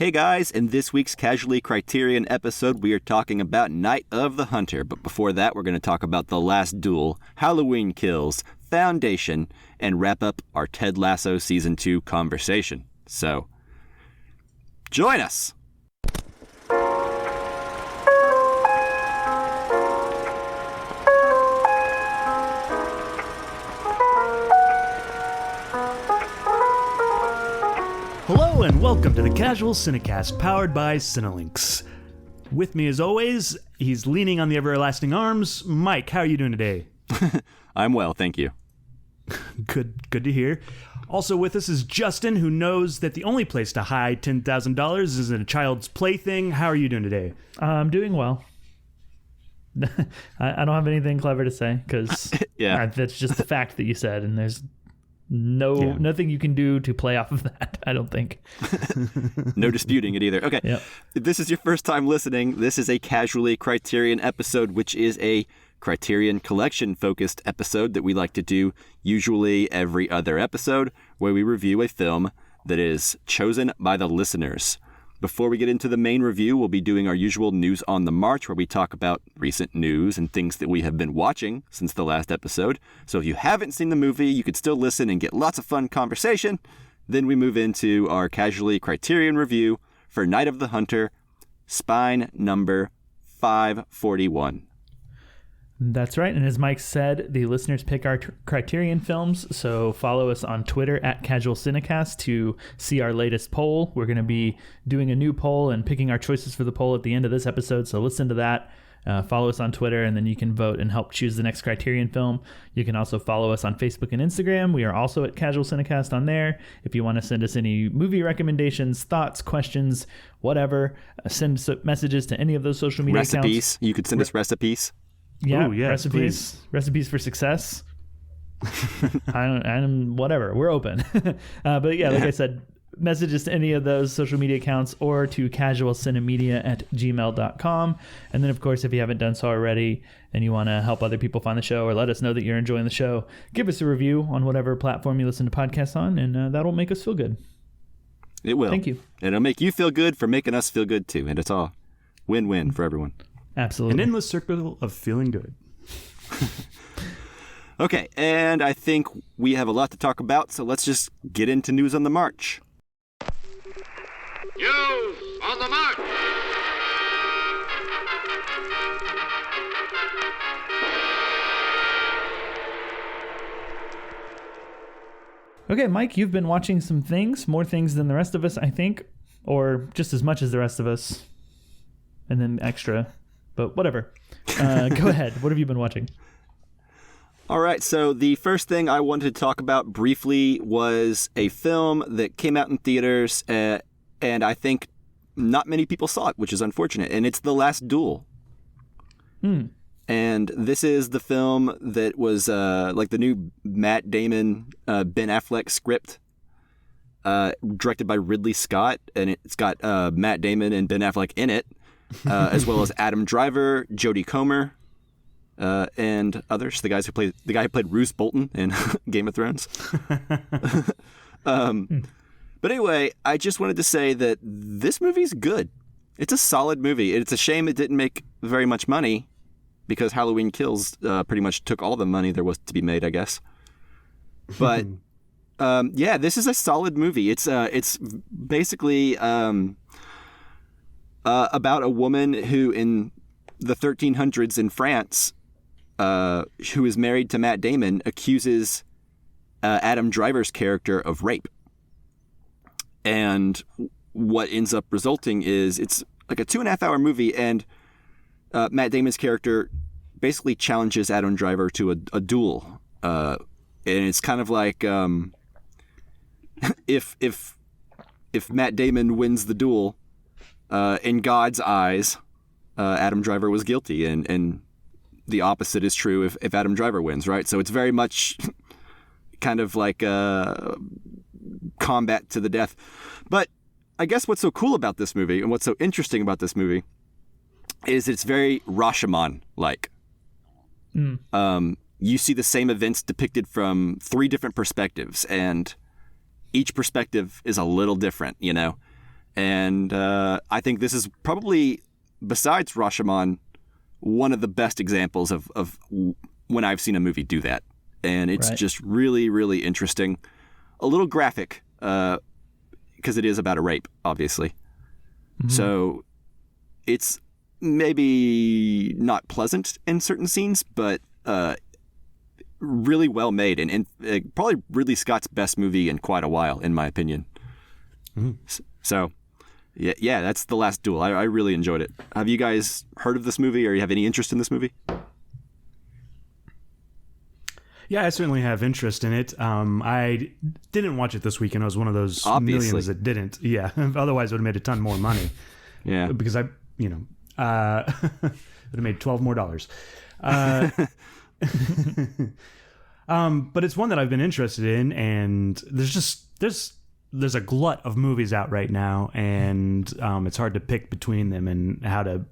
Hey guys, in this week's Casually Criterion episode, we are talking about Night of the Hunter. But before that, we're going to talk about The Last Duel, Halloween Kills, Foundation, and wrap up our Ted Lasso Season 2 conversation. So, join us! Hello and welcome to the Casual Cinecast, powered by Cinelinx. With me as always, he's leaning on the everlasting arms. Mike, how are you doing today? I'm well, thank you. Good to hear. Also with us is Justin, who knows that the only place to hide $10,000 is in a child's plaything. How are you doing today? I'm doing well. I don't have anything clever to say because that's just the fact that you said, and there's nothing you can do to play off of that, I don't think. No disputing it either. Okay. Yep. If this is your first time listening, this is a Casually Criterion episode, which is a Criterion Collection-focused episode that we like to do usually every other episode, where we review a film that is chosen by the listeners. Before we get into the main review, we'll be doing our usual News on the March, where we talk about recent news and things that we have been watching since the last episode. So if you haven't seen the movie, you could still listen and get lots of fun conversation. Then we move into our Casually Criterion review for Night of the Hunter, Spine number 541. That's right. And as Mike said, the listeners pick our Criterion films. So follow us on Twitter at Casual Cinecast to see our latest poll. We're going to be doing a new poll and picking our choices for the poll at the end of this episode. So listen to that. Follow us on Twitter, and then you can vote and help choose the next Criterion film. You can also follow us on Facebook and Instagram. We are also at Casual Cinecast on there. If you want to send us any movie recommendations, thoughts, questions, whatever, send messages to any of those social media accounts. Recipes. You could send us recipes. Yeah, Ooh, yes, recipes. please. Recipes for success. Whatever. We're open. But yeah, like I said, messages to any of those social media accounts or to casualcinemedia@gmail.com. And then, of course, if you haven't done so already and you want to help other people find the show or let us know that you're enjoying the show, give us a review on whatever platform you listen to podcasts on, and that'll make us feel good. It will. Thank you. And it'll make you feel good for making us feel good, too. And it's all win-win for everyone. Absolutely. An endless circle of feeling good. Okay, and I think we have a lot to talk about, so let's just get into News on the March. News on the March! Okay, Mike, you've been watching some things, more things than the rest of us, I think, or just as much as the rest of us, and then extra. But whatever. Go ahead. What have you been watching? All right, so the first thing I wanted to talk about briefly was a film that came out in theaters, and I think not many people saw it, which is unfortunate, and it's The Last Duel. And this is the film that was like the new Matt Damon, Ben Affleck script, directed by Ridley Scott, and it's got Matt Damon and Ben Affleck in it. As well as Adam Driver, Jodie Comer, and others. The guy who played Roose Bolton in Game of Thrones. But anyway, I just wanted to say that this movie's good. It's a solid movie. It's a shame it didn't make very much money because Halloween Kills pretty much took all the money there was to be made, I guess. But yeah, this is a solid movie. It's basically about a woman who, in the 1300s in France, who is married to Matt Damon, accuses Adam Driver's character of rape. And what ends up resulting is it's like a 2.5-hour movie, and Matt Damon's character basically challenges Adam Driver to a duel. And it's kind of like if Matt Damon wins the duel, in God's eyes, Adam Driver was guilty, and the opposite is true if Adam Driver wins, right? So it's very much kind of like combat to the death. But I guess what's so cool about this movie and what's so interesting about this movie is it's very Rashomon-like. You see the same events depicted from 3 different perspectives, and each perspective is a little different, you know? And I think this is probably, besides Rashomon, one of the best examples of when I've seen a movie do that. And it's just really, really interesting. A little graphic, because it is about a rape, obviously. Mm-hmm. So it's maybe not pleasant in certain scenes, but really well made. And probably Ridley Scott's best movie in quite a while, in my opinion. Mm-hmm. So... Yeah, that's The Last Duel. I really enjoyed it. Have you guys heard of this movie, or you have any interest in this movie? Yeah, I certainly have interest in it. I didn't watch it this weekend. I was one of those millions that didn't. Yeah, otherwise I would have made a ton more money. Yeah, because I would have made $12 more. But it's one that I've been interested in, and there's a glut of movies out right now, and it's hard to pick between them and how to,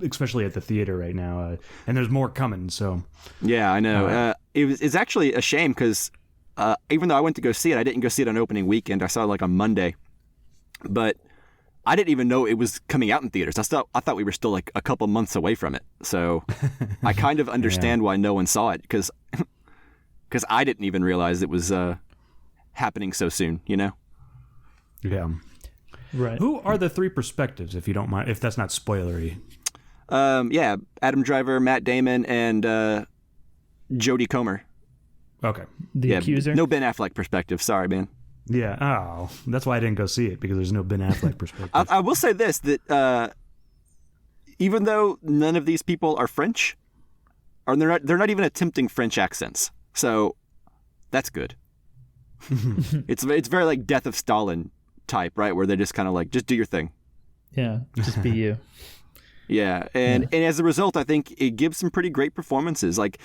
especially at the theater right now. And there's more coming. So yeah, I know. It's actually a shame because even though I went to go see it, I didn't go see it on opening weekend. I saw it like on Monday, but I didn't even know it was coming out in theaters. I thought we were still like a couple months away from it. So I kind of understand why no one saw it, because I didn't even realize it was happening so soon, Yeah. Right. Who are the three perspectives, if you don't mind, if that's not spoilery? Adam Driver, Matt Damon, and Jodie Comer. Okay. The accuser? No Ben Affleck perspective. Sorry, man. Yeah. Oh, that's why I didn't go see it, because there's no Ben Affleck perspective. I will say this, that even though none of these people are French, or they're not even attempting French accents, so that's good. It's very like Death of Stalin type, right? Where they're just kind of like, just do your thing. Yeah, just be you. Yeah, and as a result, I think it gives some pretty great performances. Like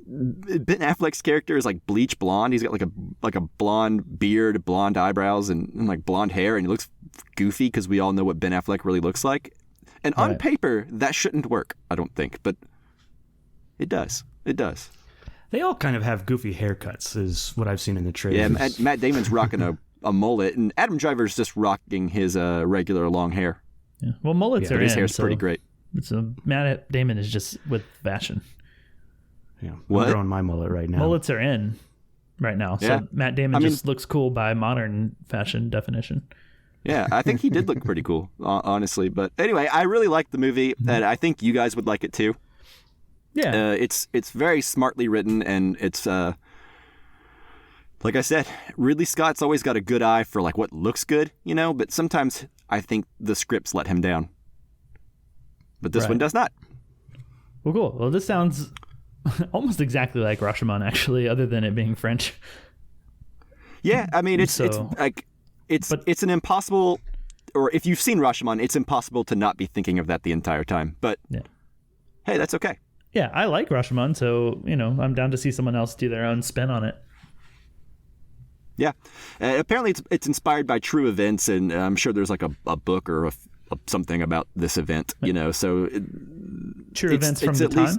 Ben Affleck's character is like bleach blonde. He's got like a blonde beard, blonde eyebrows, and like blonde hair, and he looks goofy because we all know what Ben Affleck really looks like. And on paper, that shouldn't work, I don't think, but it does. It does. They all kind of have goofy haircuts, is what I've seen in the trailers. Yeah, Matt Damon's rocking a mullet, and Adam Driver's just rocking his regular long hair. Yeah. Well, mullets are his in. hair's pretty great. So Matt Damon is just with fashion. Yeah, what? I'm growing my mullet right now. Mullets are in right now. Yeah. So Matt Damon just looks cool by modern fashion definition. Yeah, I think he did look pretty cool, honestly. But anyway, I really liked the movie, and I think you guys would like it too. Yeah, it's very smartly written, and it's like I said, Ridley Scott's always got a good eye for like what looks good, but sometimes I think the scripts let him down. But this one does not. Well, cool. Well, this sounds almost exactly like Rashomon, actually, other than it being French. Yeah, I mean, it's an impossible, or if you've seen Rashomon, it's impossible to not be thinking of that the entire time. But hey, that's okay. Yeah, I like Rashomon, so I'm down to see someone else do their own spin on it. Yeah, apparently it's inspired by true events, and I'm sure there's like a book or something about this event. So true events from the time.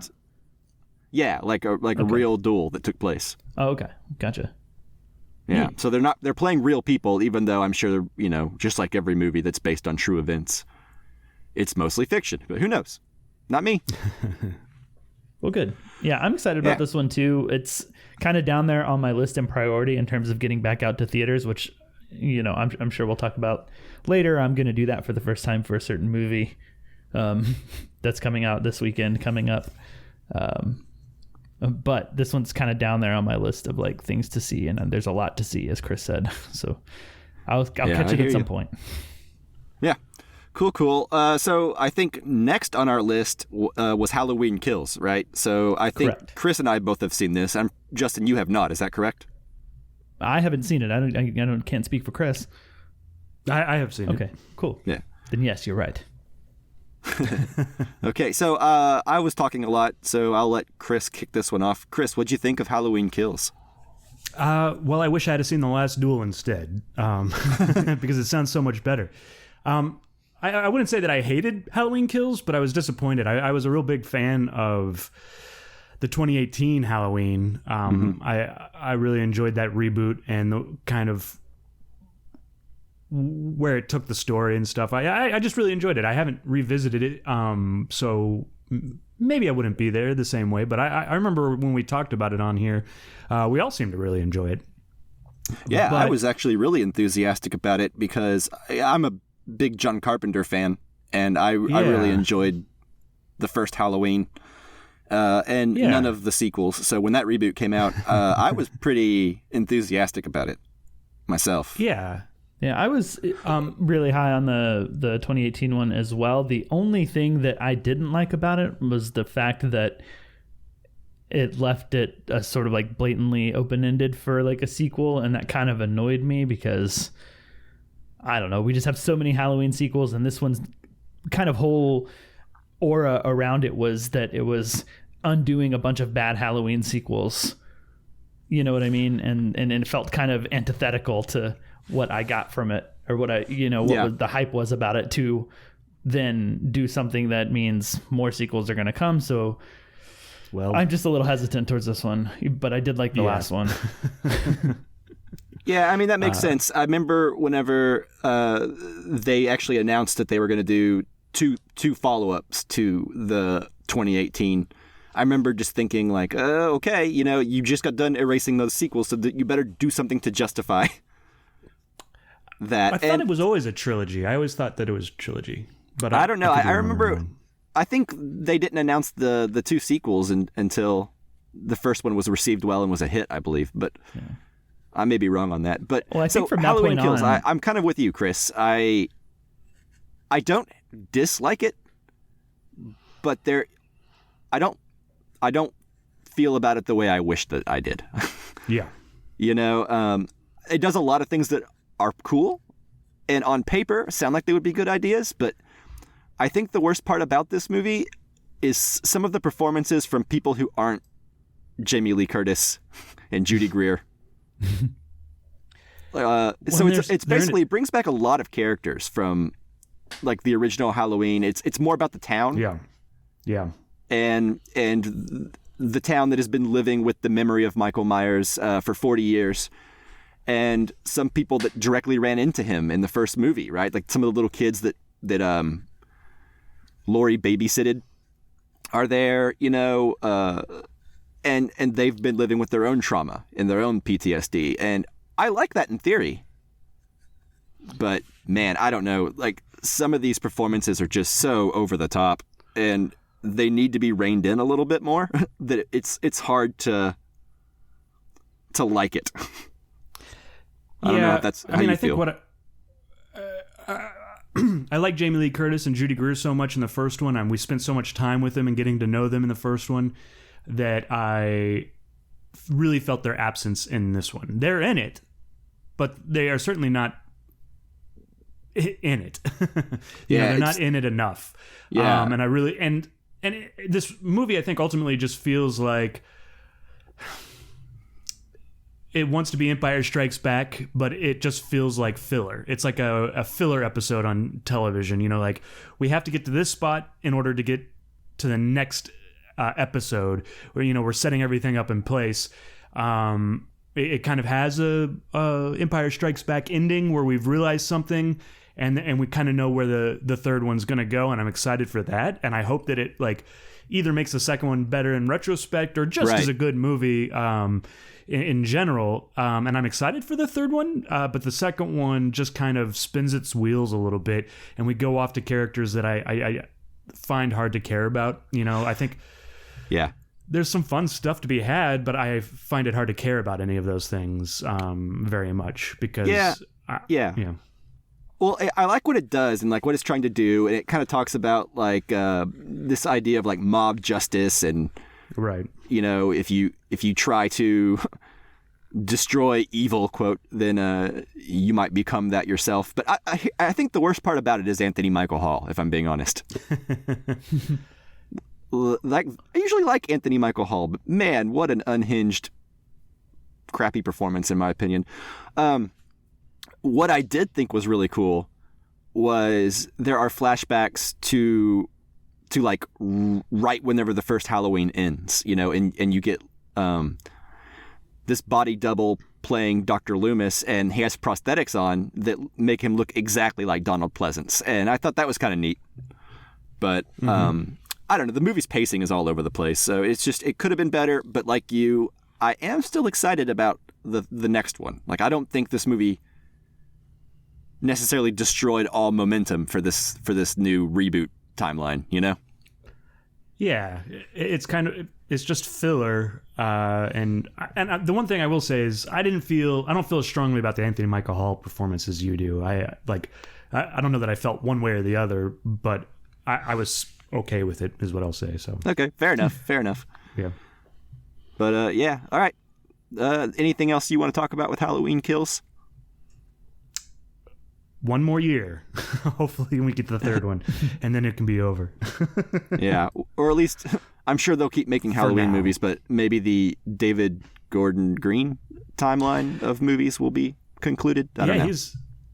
Yeah, like a real duel that took place. Oh, okay, gotcha. Yeah, so they're playing real people, even though I'm sure just like every movie that's based on true events, it's mostly fiction. But who knows? Not me. Well, good. Yeah, I'm excited about this one too. It's kind of down there on my list in priority in terms of getting back out to theaters, which I'm sure we'll talk about later. I'm going to do that for the first time for a certain movie that's coming out this weekend coming up. But this one's kind of down there on my list of like things to see, and there's a lot to see, as Chris said. So I'll catch it at some point. Yeah. Cool. So I think next on our list was Halloween Kills, right? So I think Correct. Chris and I both have seen this. Justin, you have not. Is that correct? I haven't seen it. I can't speak for Chris. I have seen it. Okay, cool. Yeah. Then yes, you're right. Okay, so I was talking a lot, so I'll let Chris kick this one off. Chris, what'd you think of Halloween Kills? Well, I wish I had seen The Last Duel instead, because it sounds so much better. I wouldn't say that I hated Halloween Kills, but I was disappointed. I was a real big fan of the 2018 Halloween. I really enjoyed that reboot and the kind of where it took the story and stuff. I just really enjoyed it. I haven't revisited it, so maybe I wouldn't be there the same way. But I remember when we talked about it on here, we all seemed to really enjoy it. Yeah, I was actually really enthusiastic about it because I'm a big John Carpenter fan, and I really enjoyed the first Halloween and none of the sequels. So when that reboot came out, I was pretty enthusiastic about it myself. Yeah. Yeah, I was really high on the 2018 one as well. The only thing that I didn't like about it was the fact that it left it sort of like blatantly open-ended for like a sequel, and that kind of annoyed me because, I don't know, we just have so many Halloween sequels, and this one's kind of whole aura around it was that it was undoing a bunch of bad Halloween sequels. You know what I mean? And it felt kind of antithetical to what I got from it, or what the hype was about it, to then do something that means more sequels are going to come. So well, I'm just a little hesitant towards this one, but I did like the last one. Yeah, I mean, that makes sense. I remember whenever they actually announced that they were going to do two follow-ups to the 2018. I remember just thinking like, okay, you just got done erasing those sequels, so that you better do something to justify that. I thought it was always a trilogy. I always thought that it was a trilogy. But I don't know. I remember, I think they didn't announce the two sequels until the first one was received well and was a hit, I believe. But I may be wrong on that. But I think from Halloween that point Kills, on, I'm kind of with you, Chris. I don't dislike it, but I don't feel about it the way I wish that I did. Yeah. It does a lot of things that are cool and on paper sound like they would be good ideas, but I think the worst part about this movie is some of the performances from people who aren't Jamie Lee Curtis and Judy Greer. So it's basically it brings back a lot of characters from like the original Halloween. It's more about the town. Yeah. And the town that has been living with the memory of Michael Myers for 40 years. And some people that directly ran into him in the first movie, right? Like some of the little kids that Laurie babysitted are there, and they've been living with their own trauma and their own PTSD. And I like that in theory. But man, I don't know. Like some of these performances are just so over the top, and they need to be reined in a little bit more that it's hard to like it. I don't know if that's how you feel. I like Jamie Lee Curtis and Judy Greer so much in the first one, and we spent so much time with them and getting to know them in the first one, that I really felt their absence in this one. They're in it, but they are certainly not in it. They're not in it enough. Yeah. And I really this movie, I think, ultimately just feels like it wants to be Empire Strikes Back, but it just feels like filler. It's like a filler episode on television. Like we have to get to this spot in order to get to the next episode where, we're setting everything up in place. It kind of has a Empire Strikes Back ending where we've realized something, and we kind of know where the third one's going to go, and I'm excited for that. And I hope that it like either makes the second one better in retrospect or just as a good movie in general. And I'm excited for the third one, but the second one just kind of spins its wheels a little bit, and we go off to characters that I find hard to care about. I think there's some fun stuff to be had, but I find it hard to care about any of those things very much because Well, I like what it does and like what it's trying to do, and it kind of talks about like this idea of like mob justice and right. If you try to destroy evil, quote, then you might become that yourself. But I think the worst part about it is Anthony Michael Hall, if I'm being honest. Like I usually like Anthony Michael Hall, but man, what an unhinged, crappy performance in my opinion. What I did think was really cool was there are flashbacks to like right whenever the first Halloween ends, and you get this body double playing Dr. Loomis, and he has prosthetics on that make him look exactly like Donald Pleasance. And I thought that was kind of neat. But I don't know. The movie's pacing is all over the place. So it could have been better. But like you, I am still excited about the next one. Like, I don't think this movie necessarily destroyed all momentum for this new reboot timeline, you know? Yeah, it's just filler. And the one thing I will say is I don't feel as strongly about the Anthony Michael Hall performance as you do. I don't know that I felt one way or the other, but I was okay with it, is what I'll say. So okay, fair enough. Yeah, but yeah, all right. Anything else you want to talk about with Halloween Kills? One more year. Hopefully we get to the third one, and then it can be over. Yeah, or at least I'm sure they'll keep making Halloween movies, but maybe the David Gordon Green timeline of movies will be concluded. I don't know.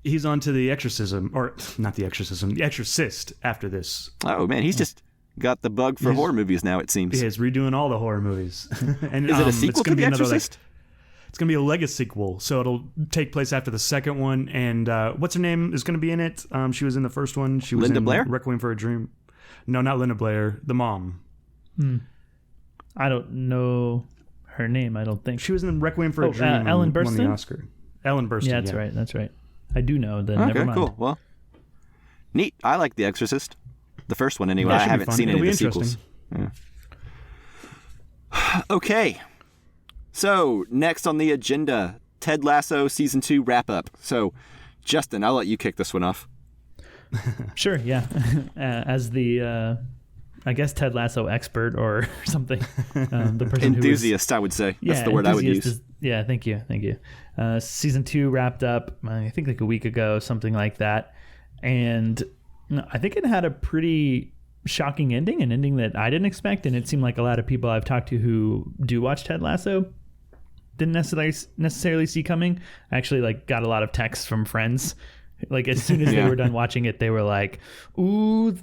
He's on to The Exorcism, or not The Exorcism, The Exorcist after this. Oh man, he's just got the bug for horror movies now, it seems. He's redoing all the horror movies. And is it a sequel to The Exorcist? It's going to be a Legacy sequel, so it'll take place after the second one. And what's her name is going to be in it? She was in the first one. She was Linda in Blair? Requiem for a Dream. No, not Linda Blair. The mom. I don't know her name, I don't think. She was in Requiem for a Dream. Ellen Burstyn? Won the Oscar. Ellen Burstyn, yeah. That's right. I do know, then never mind. Okay, cool. Well, neat. I like The Exorcist. The first one, anyway. Yeah, I haven't seen any of the sequels. Yeah. Okay. So, next on the agenda, Ted Lasso Season 2 wrap-up. So, Justin, I'll let you kick this one off. Sure, yeah. As the, I guess, Ted Lasso expert or something. The person enthusiast, I would say. That's the word I would use. Thank you. Season 2 wrapped up, I think like a week ago, something like that. And I think it had a pretty shocking ending, an ending that I didn't expect. And it seemed like a lot of people I've talked to who do watch Ted Lasso didn't necessarily see coming. I actually got a lot of texts from friends. As soon as they were done watching it, they were like, ooh,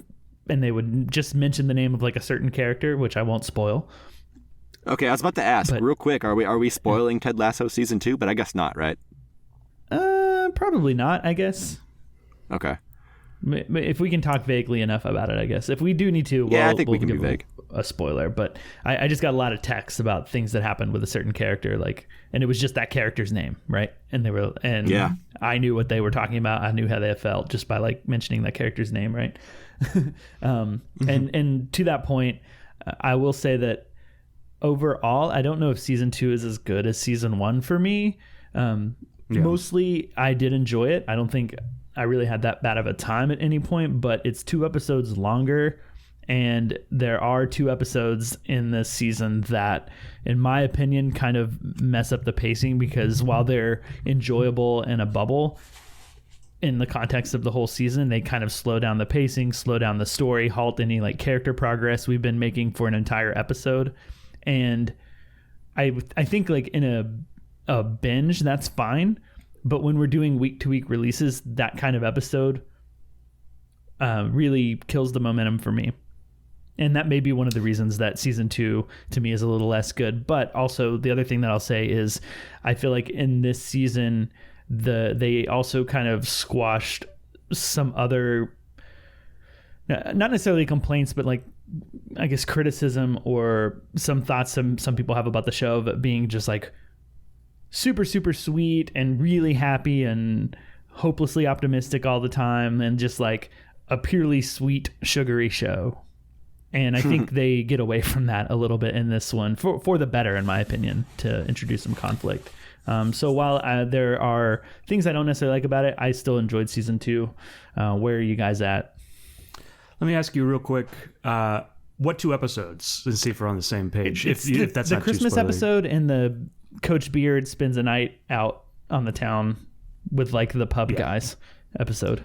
and they would just mention the name of a certain character, which I won't spoil. Okay, I was about to ask real quick, are we spoiling Ted Lasso Season 2? But I guess not, right? Probably not, I guess. Okay. If we can talk vaguely enough about it, I guess. If we do need to, I think we can be vague. A spoiler, but I just got a lot of texts about things that happened with a certain character, and it was just that character's name, right? And I knew what they were talking about. I knew how they felt just by mentioning that character's name, right? And to that point, I will say that overall, I don't know if season 2 is as good as season 1 for me. Mostly, I did enjoy it. I don't think I really had that bad of a time at any point, but it's 2 episodes longer. And there are 2 episodes in this season that, in my opinion, kind of mess up the pacing, because while they're enjoyable in a bubble, in the context of the whole season, they kind of slow down the pacing, slow down the story, halt any character progress we've been making for an entire episode. And I think in a binge, that's fine. But when we're doing week-to-week releases, that kind of episode really kills the momentum for me. And that may be one of the reasons that season 2 to me is a little less good. But also the other thing that I'll say is I feel like in this season, they also kind of squashed some other, not necessarily complaints, but I guess criticism or some thoughts some people have about the show of it being just super, super sweet and really happy and hopelessly optimistic all the time, and just a purely sweet, sugary show. And I think they get away from that a little bit in this one for the better, in my opinion, to introduce some conflict. So while there are things I don't necessarily like about it, I still enjoyed season 2. Where are you guys at? Let me ask you real quick. What 2 episodes? Let's see if we're on the same page. If that's the not Christmas too spoilery. episode, and the Coach Beard spends a night out on the town with the pub guys episode.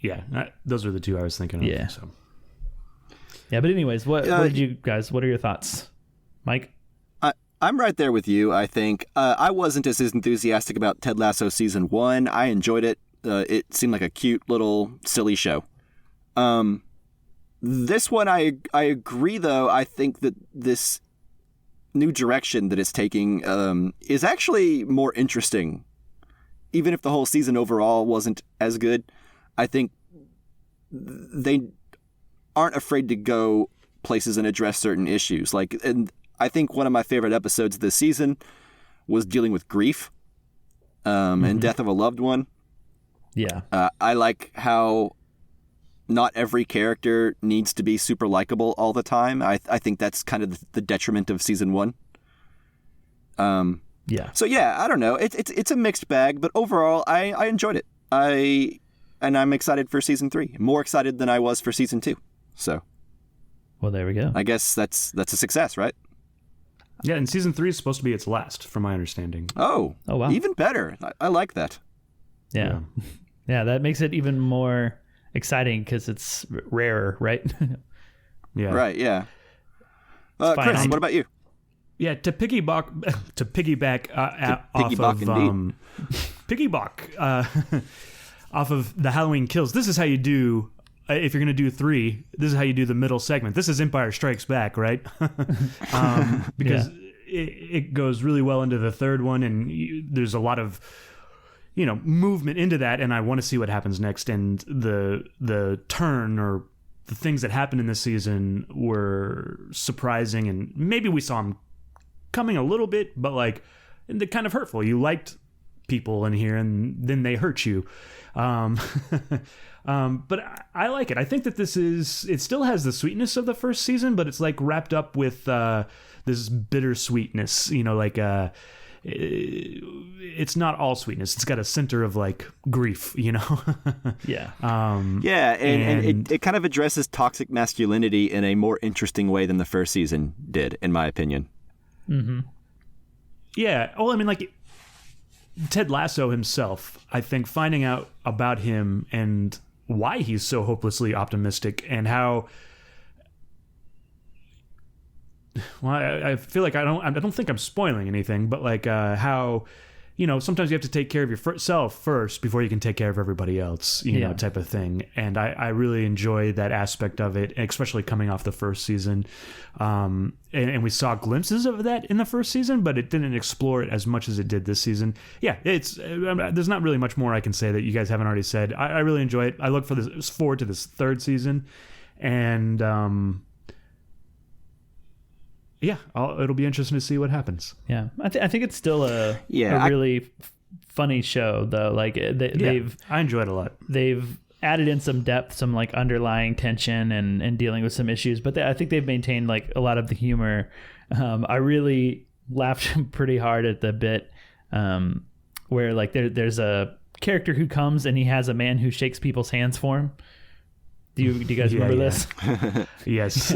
Yeah, those are the 2 I was thinking of. Yeah. So. Yeah, but anyways, what did you guys? What are your thoughts, Mike? I'm right there with you. I think I wasn't as enthusiastic about Ted Lasso season 1. I enjoyed it. It seemed like a cute little silly show. This one, I agree though. I think that this new direction that it's taking is actually more interesting. Even if the whole season overall wasn't as good, I think they aren't afraid to go places and address certain issues. And I think one of my favorite episodes this season was dealing with grief and death of a loved one. Yeah. I like how not every character needs to be super likable all the time. I think that's kind of the detriment of season 1. Yeah. So yeah, I don't know. It's a mixed bag, but overall, I enjoyed it. I'm excited for season 3. More excited than I was for season 2. So, well, there we go. I guess that's a success, right? Yeah, and season 3 is supposed to be its last, from my understanding. Oh wow, even better. I like that. Yeah. Yeah, that makes it even more exciting because it's rarer, right? Yeah. Right. Yeah. Chris, what about you? Yeah, to piggyback off of the Halloween Kills. This is how you do. If you're going to do 3, this is how you do the middle segment. This is Empire Strikes Back, right? Because it goes really well into the third one, and there's a lot of movement into that, and I want to see what happens next. And the turn or the things that happened in this season were surprising, and maybe we saw them coming a little bit, but they're kind of hurtful. You liked people in here, and then they hurt you. But I like it. I think that it still has the sweetness of the first season, but it's wrapped up with this bittersweetness. It's not all sweetness. It's got a center of grief. Yeah. Yeah, and it kind of addresses toxic masculinity in a more interesting way than the first season did, in my opinion. Mm-hmm. Yeah. Well, I mean, Ted Lasso himself, I think finding out about him and why he's so hopelessly optimistic, and how, well, I feel like I don't think I'm spoiling anything, but how, sometimes you have to take care of yourself first before you can take care of everybody else, type of thing. And I really enjoy that aspect of it, especially coming off the first season. And we saw glimpses of that in the first season, but it didn't explore it as much as it did this season. Yeah, there's not really much more I can say that you guys haven't already said. I really enjoy it. I look forward to this third season, and it'll be interesting to see what happens. Yeah, I think it's still a really funny show, though. I enjoy it a lot. They've added in some depth, some underlying tension and dealing with some issues, but I think they've maintained a lot of the humor. I really laughed pretty hard at the bit where there's a character who comes and he has a man who shakes people's hands for him. Do you guys remember this? Yes.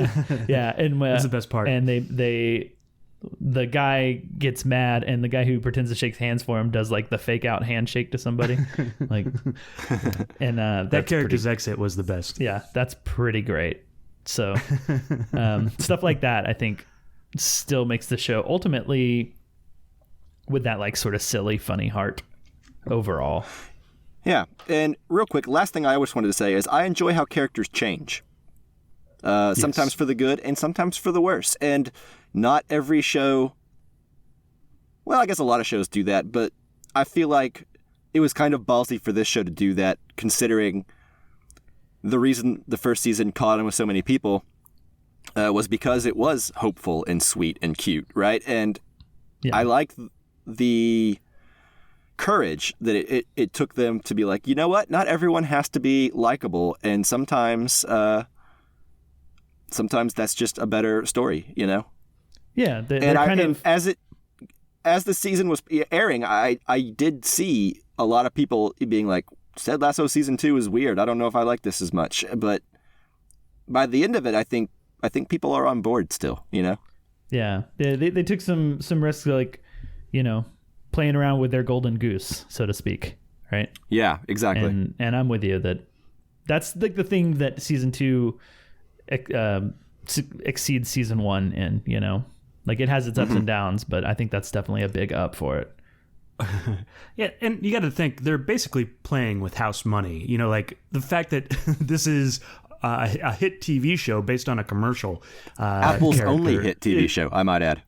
Yeah, and that's the best part. And the guy gets mad, and the guy who pretends to shake hands for him does the fake out handshake to somebody. And that character's exit was the best. Yeah, that's pretty great. So stuff like that, I think, still makes the show ultimately with that sort of silly, funny heart overall. Yeah, and real quick, last thing I always wanted to say is I enjoy how characters change. Sometimes for the good and sometimes for the worse. And not every show... Well, I guess a lot of shows do that, but I feel like it was kind of ballsy for this show to do that, considering the reason the first season caught on with so many people was because it was hopeful and sweet and cute, right? And I like the courage that it took them to be like, you know what? Not everyone has to be likable, and sometimes that's just a better story, Yeah, as the season was airing, I did see a lot of people being like, Ted Lasso season 2 is weird. I don't know if I like this as much, but by the end of it, I think people are on board still, Yeah, they took some risks, playing around with their golden goose, so to speak, right? Yeah, exactly. And I'm with you that's the thing that season 2 exceeds season 1 in, it has its ups and downs, but I think that's definitely a big up for it. Yeah, and you got to think they're basically playing with house money. The fact that this is a hit TV show based on a commercial. Apple's only hit TV show, I might add.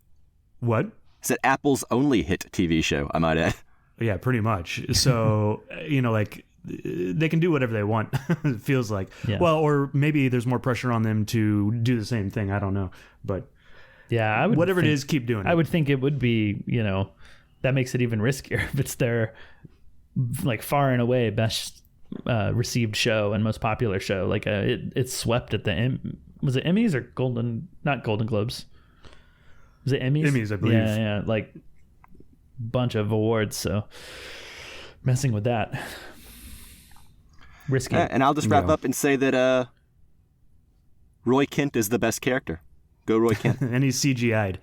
What? It's that Apple's only hit TV show, I might add. Yeah, pretty much. So, like, they can do whatever they want, it feels like. Yeah. Well, or maybe there's more pressure on them to do the same thing. I don't know. But yeah, whatever it is, keep doing it. I would think it would be, that makes it even riskier if it's their, like, far and away best received show and most popular show. Like, it's swept at was it Emmys or not Golden Globes? Was it Emmys? Emmys, I believe. Yeah, like, bunch of awards, so messing with that. Risky. And I'll just wrap up and say that Roy Kent is the best character. Go Roy Kent. And he's CGI'd.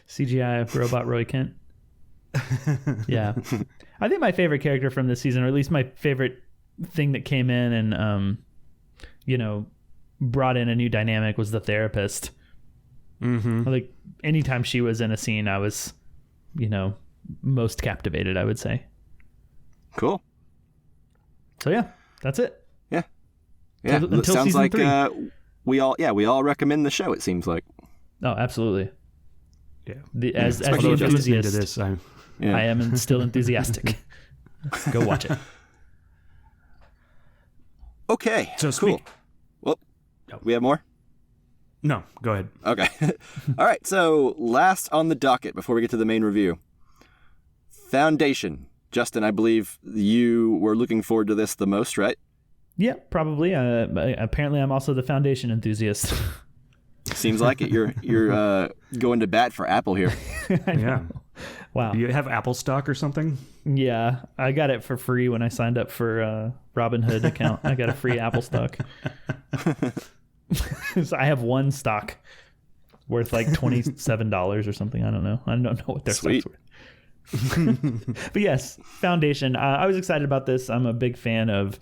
CGI robot Roy Kent. Yeah. I think my favorite character from this season, or at least my favorite thing that came in and, brought in a new dynamic, was the therapist. Mm-hmm. Like, anytime she was in a scene, I was, most captivated, I would say. Cool. So, yeah, that's it. Yeah. Until sounds like 3. we all recommend the show, it seems like. Oh, absolutely. Yeah. As the enthusiast, to this, I am still enthusiastic. Go watch it. Okay. So cool. Well, we have more? No, go ahead. Okay. All right. So last on the docket before we get to the main review, Foundation. Justin, I believe you were looking forward to this the most, right? Yeah, probably. Apparently, I'm also the Foundation enthusiast. Seems like it. You're going to bat for Apple here. Yeah. Wow. Do you have Apple stock or something? Yeah, I got it for free when I signed up for Robinhood account. I got a free Apple stock. So I have one stock worth like $27 or something. I don't know. I don't know what their stock's worth. But yes, Foundation. I was excited about this. I'm a big fan of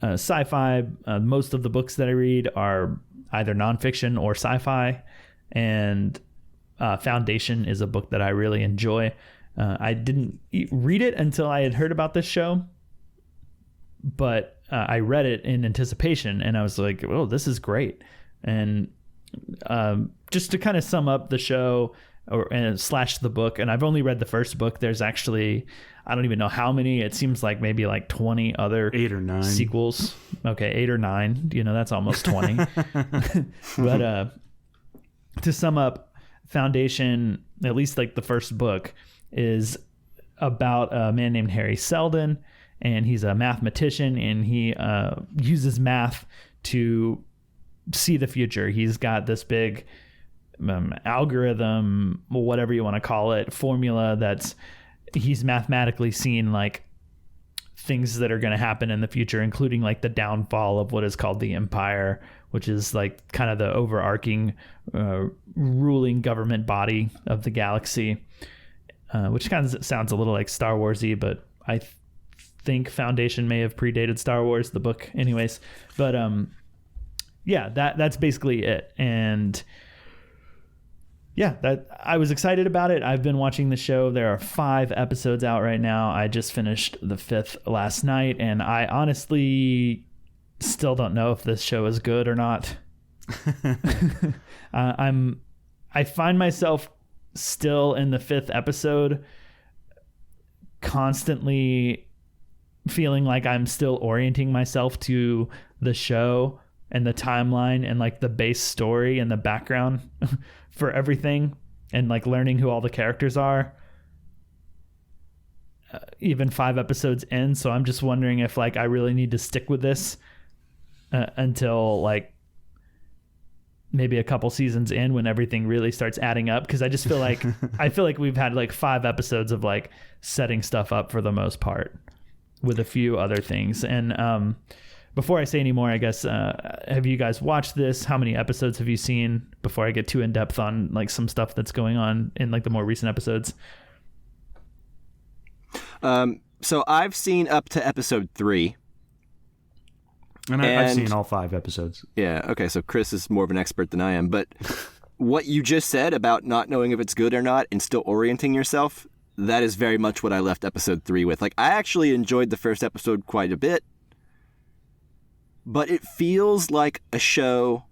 sci-fi. Most of the books that I read are either nonfiction or sci-fi, and Foundation is a book that I really enjoy. I didn't read it until I had heard about this show, but I read it in anticipation, and I was like, "Oh, this is great!" And just to kind of sum up the show and slash the book, and I've only read the first book. There's actually, I don't even know how many. It seems like maybe like 20 other 8 or 9 sequels. Okay, 8 or 9. That's almost 20. But to sum up, Foundation, at least like the first book, is about a man named Harry Seldon, and he's a mathematician, and he uses math to see the future. He's got this big algorithm, whatever you want to call it, formula that's he's mathematically seen like things that are going to happen in the future, including like the downfall of what is called the Empire, which is like kind of the overarching ruling government body of the galaxy, which kind of sounds a little like Star Wars-y, but I think Foundation may have predated Star Wars, the book anyways. But yeah, that's basically it. And yeah, that I was excited about it. I've been watching the show. There are 5 episodes out right now. I just finished the 5th last night, and I honestly still don't know if this show is good or not. I find myself still in the 5th episode constantly feeling like I'm still orienting myself to the show and the timeline and like the base story and the background for everything, and like learning who all the characters are, even 5 episodes in. So I'm just wondering if like I really need to stick with this until like maybe a couple seasons in, when everything really starts adding up. Because I just feel like we've had like 5 episodes of like setting stuff up for the most part, with a few other things. And before I say any more, I guess, have you guys watched this? How many episodes have you seen, before I get too in depth on like some stuff that's going on in like the more recent episodes? So I've seen up to episode 3. And I've seen all 5 episodes. Yeah. Okay. So Chris is more of an expert than I am, but what you just said about not knowing if it's good or not and still orienting yourself, that is very much what I left episode 3 with. Like, I actually enjoyed the first episode quite a bit, but it feels like a show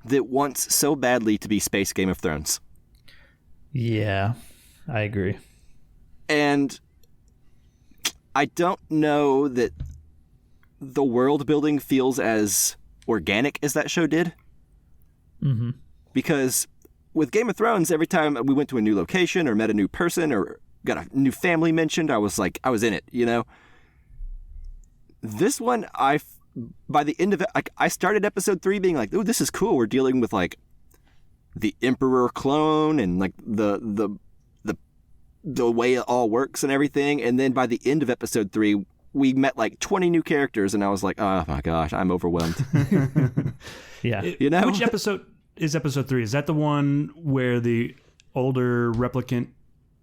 that wants so badly to be Space Game of Thrones. Yeah, I agree. And I don't know that the world building feels as organic as that show did. Mm-hmm. Because with Game of Thrones, every time we went to a new location or met a new person or got a new family mentioned, I was in it, you know? This one, by the end of it, I started episode 3 being like, oh, this is cool. We're dealing with like the Emperor clone and like the way it all works and everything. And then by the end of episode 3, we met like 20 new characters, and I was like, oh my gosh, I'm overwhelmed. Yeah. You know? Which episode is episode 3? Is that the one where the older replicant,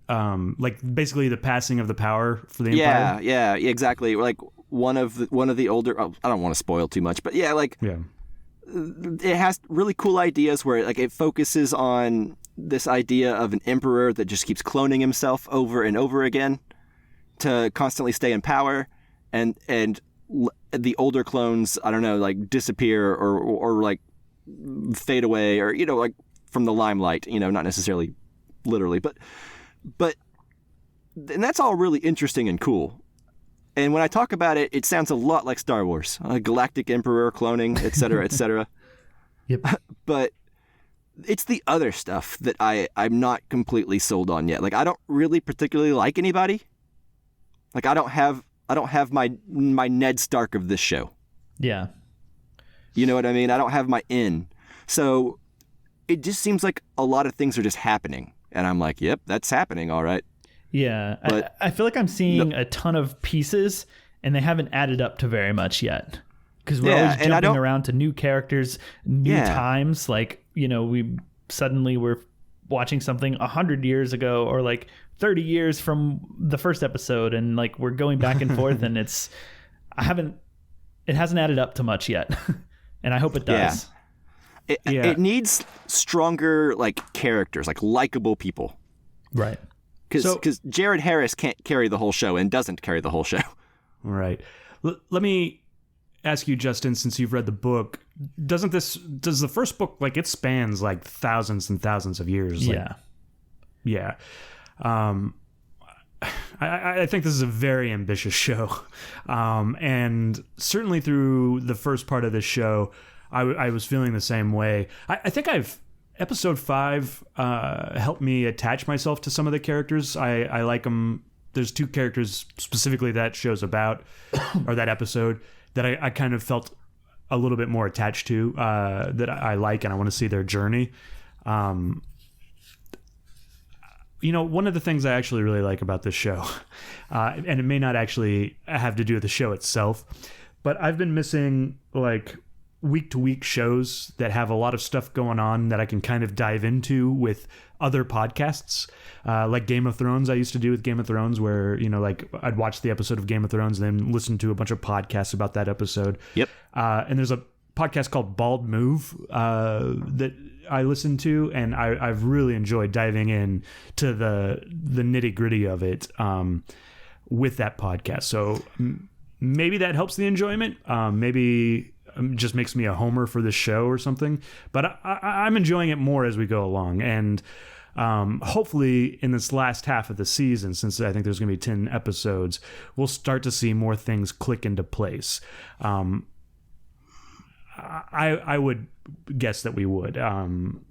like basically the passing of the power for the Empire? Yeah, exactly. Like one of the older. Oh, I don't want to spoil too much, but yeah, like it has really cool ideas where like it focuses on this idea of an emperor that just keeps cloning himself over and over again to constantly stay in power, and the older clones, I don't know, like disappear or like fade away, or you know, like from the limelight, you know, not necessarily literally, but and that's all really interesting and cool. And when I talk about it, it sounds a lot like Star Wars, galactic emperor cloning, etc., etc. Yep. But it's the other stuff that I'm not completely sold on yet. Like I don't really particularly like anybody. Like I don't have my Ned Stark of this show. Yeah. You know what I mean? I don't have my in. So it just seems like a lot of things are just happening. And I'm like, yep, that's happening. All right. Yeah. But I feel like I'm seeing a ton of pieces, and they haven't added up to very much yet. Because we're always jumping around to new characters, new times. Like, you know, we're watching something 100 years ago, or like 30 years from the first episode, and like we're going back and forth, and it hasn't added up to much yet. And I hope it does. It needs stronger like characters, like likable people. Right. Because Jared Harris can't carry the whole show and doesn't carry the whole show. Right. Let me ask you, Justin, since you've read the book, does the first book, like, it spans like thousands and thousands of years? Yeah. Yeah. I think this is a very ambitious show. And certainly through the first part of this show, I was feeling the same way. I think episode 5 helped me attach myself to some of the characters. I like them. There's 2 characters specifically that show's about, or that episode, that I kind of felt a little bit more attached to, that I like, and I want to see their journey. You know, one of the things I actually really like about this show, and it may not actually have to do with the show itself, but I've been missing like week-to-week shows that have a lot of stuff going on that I can kind of dive into with other podcasts, like Game of Thrones. I used to do with Game of Thrones, where, you know, like I'd watch the episode of Game of Thrones and then listen to a bunch of podcasts about that episode. Yep. And there's a podcast called Bald Move that I listen to, and I've really enjoyed diving in to the nitty-gritty of it with that podcast. So maybe that helps the enjoyment. Maybe just makes me a homer for the show or something, but I'm enjoying it more as we go along. And hopefully in this last half of the season, since I think there's going to be 10 episodes, we'll start to see more things click into place. I would guess that we would. And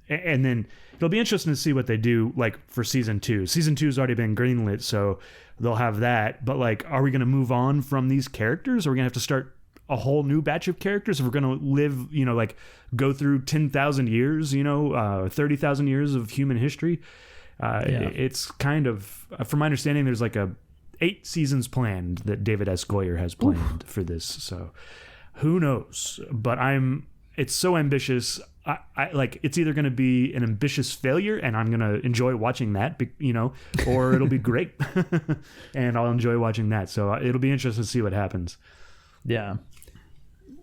then it'll be interesting to see what they do, like, for season 2. Season 2 has already been greenlit, so they'll have that. But, like, are we going to move on from these characters? Are we going to have to start a whole new batch of characters if we're going to live, you know, like go through 10,000 years, you know, 30,000 years of human history? It's kind of, from my understanding, there's like 8 seasons planned that David S. Goyer has planned for this. So who knows? But it's so ambitious. I like, it's either going to be an ambitious failure and I'm going to enjoy watching that, you know, or it'll be great and I'll enjoy watching that. So it'll be interesting to see what happens. Yeah.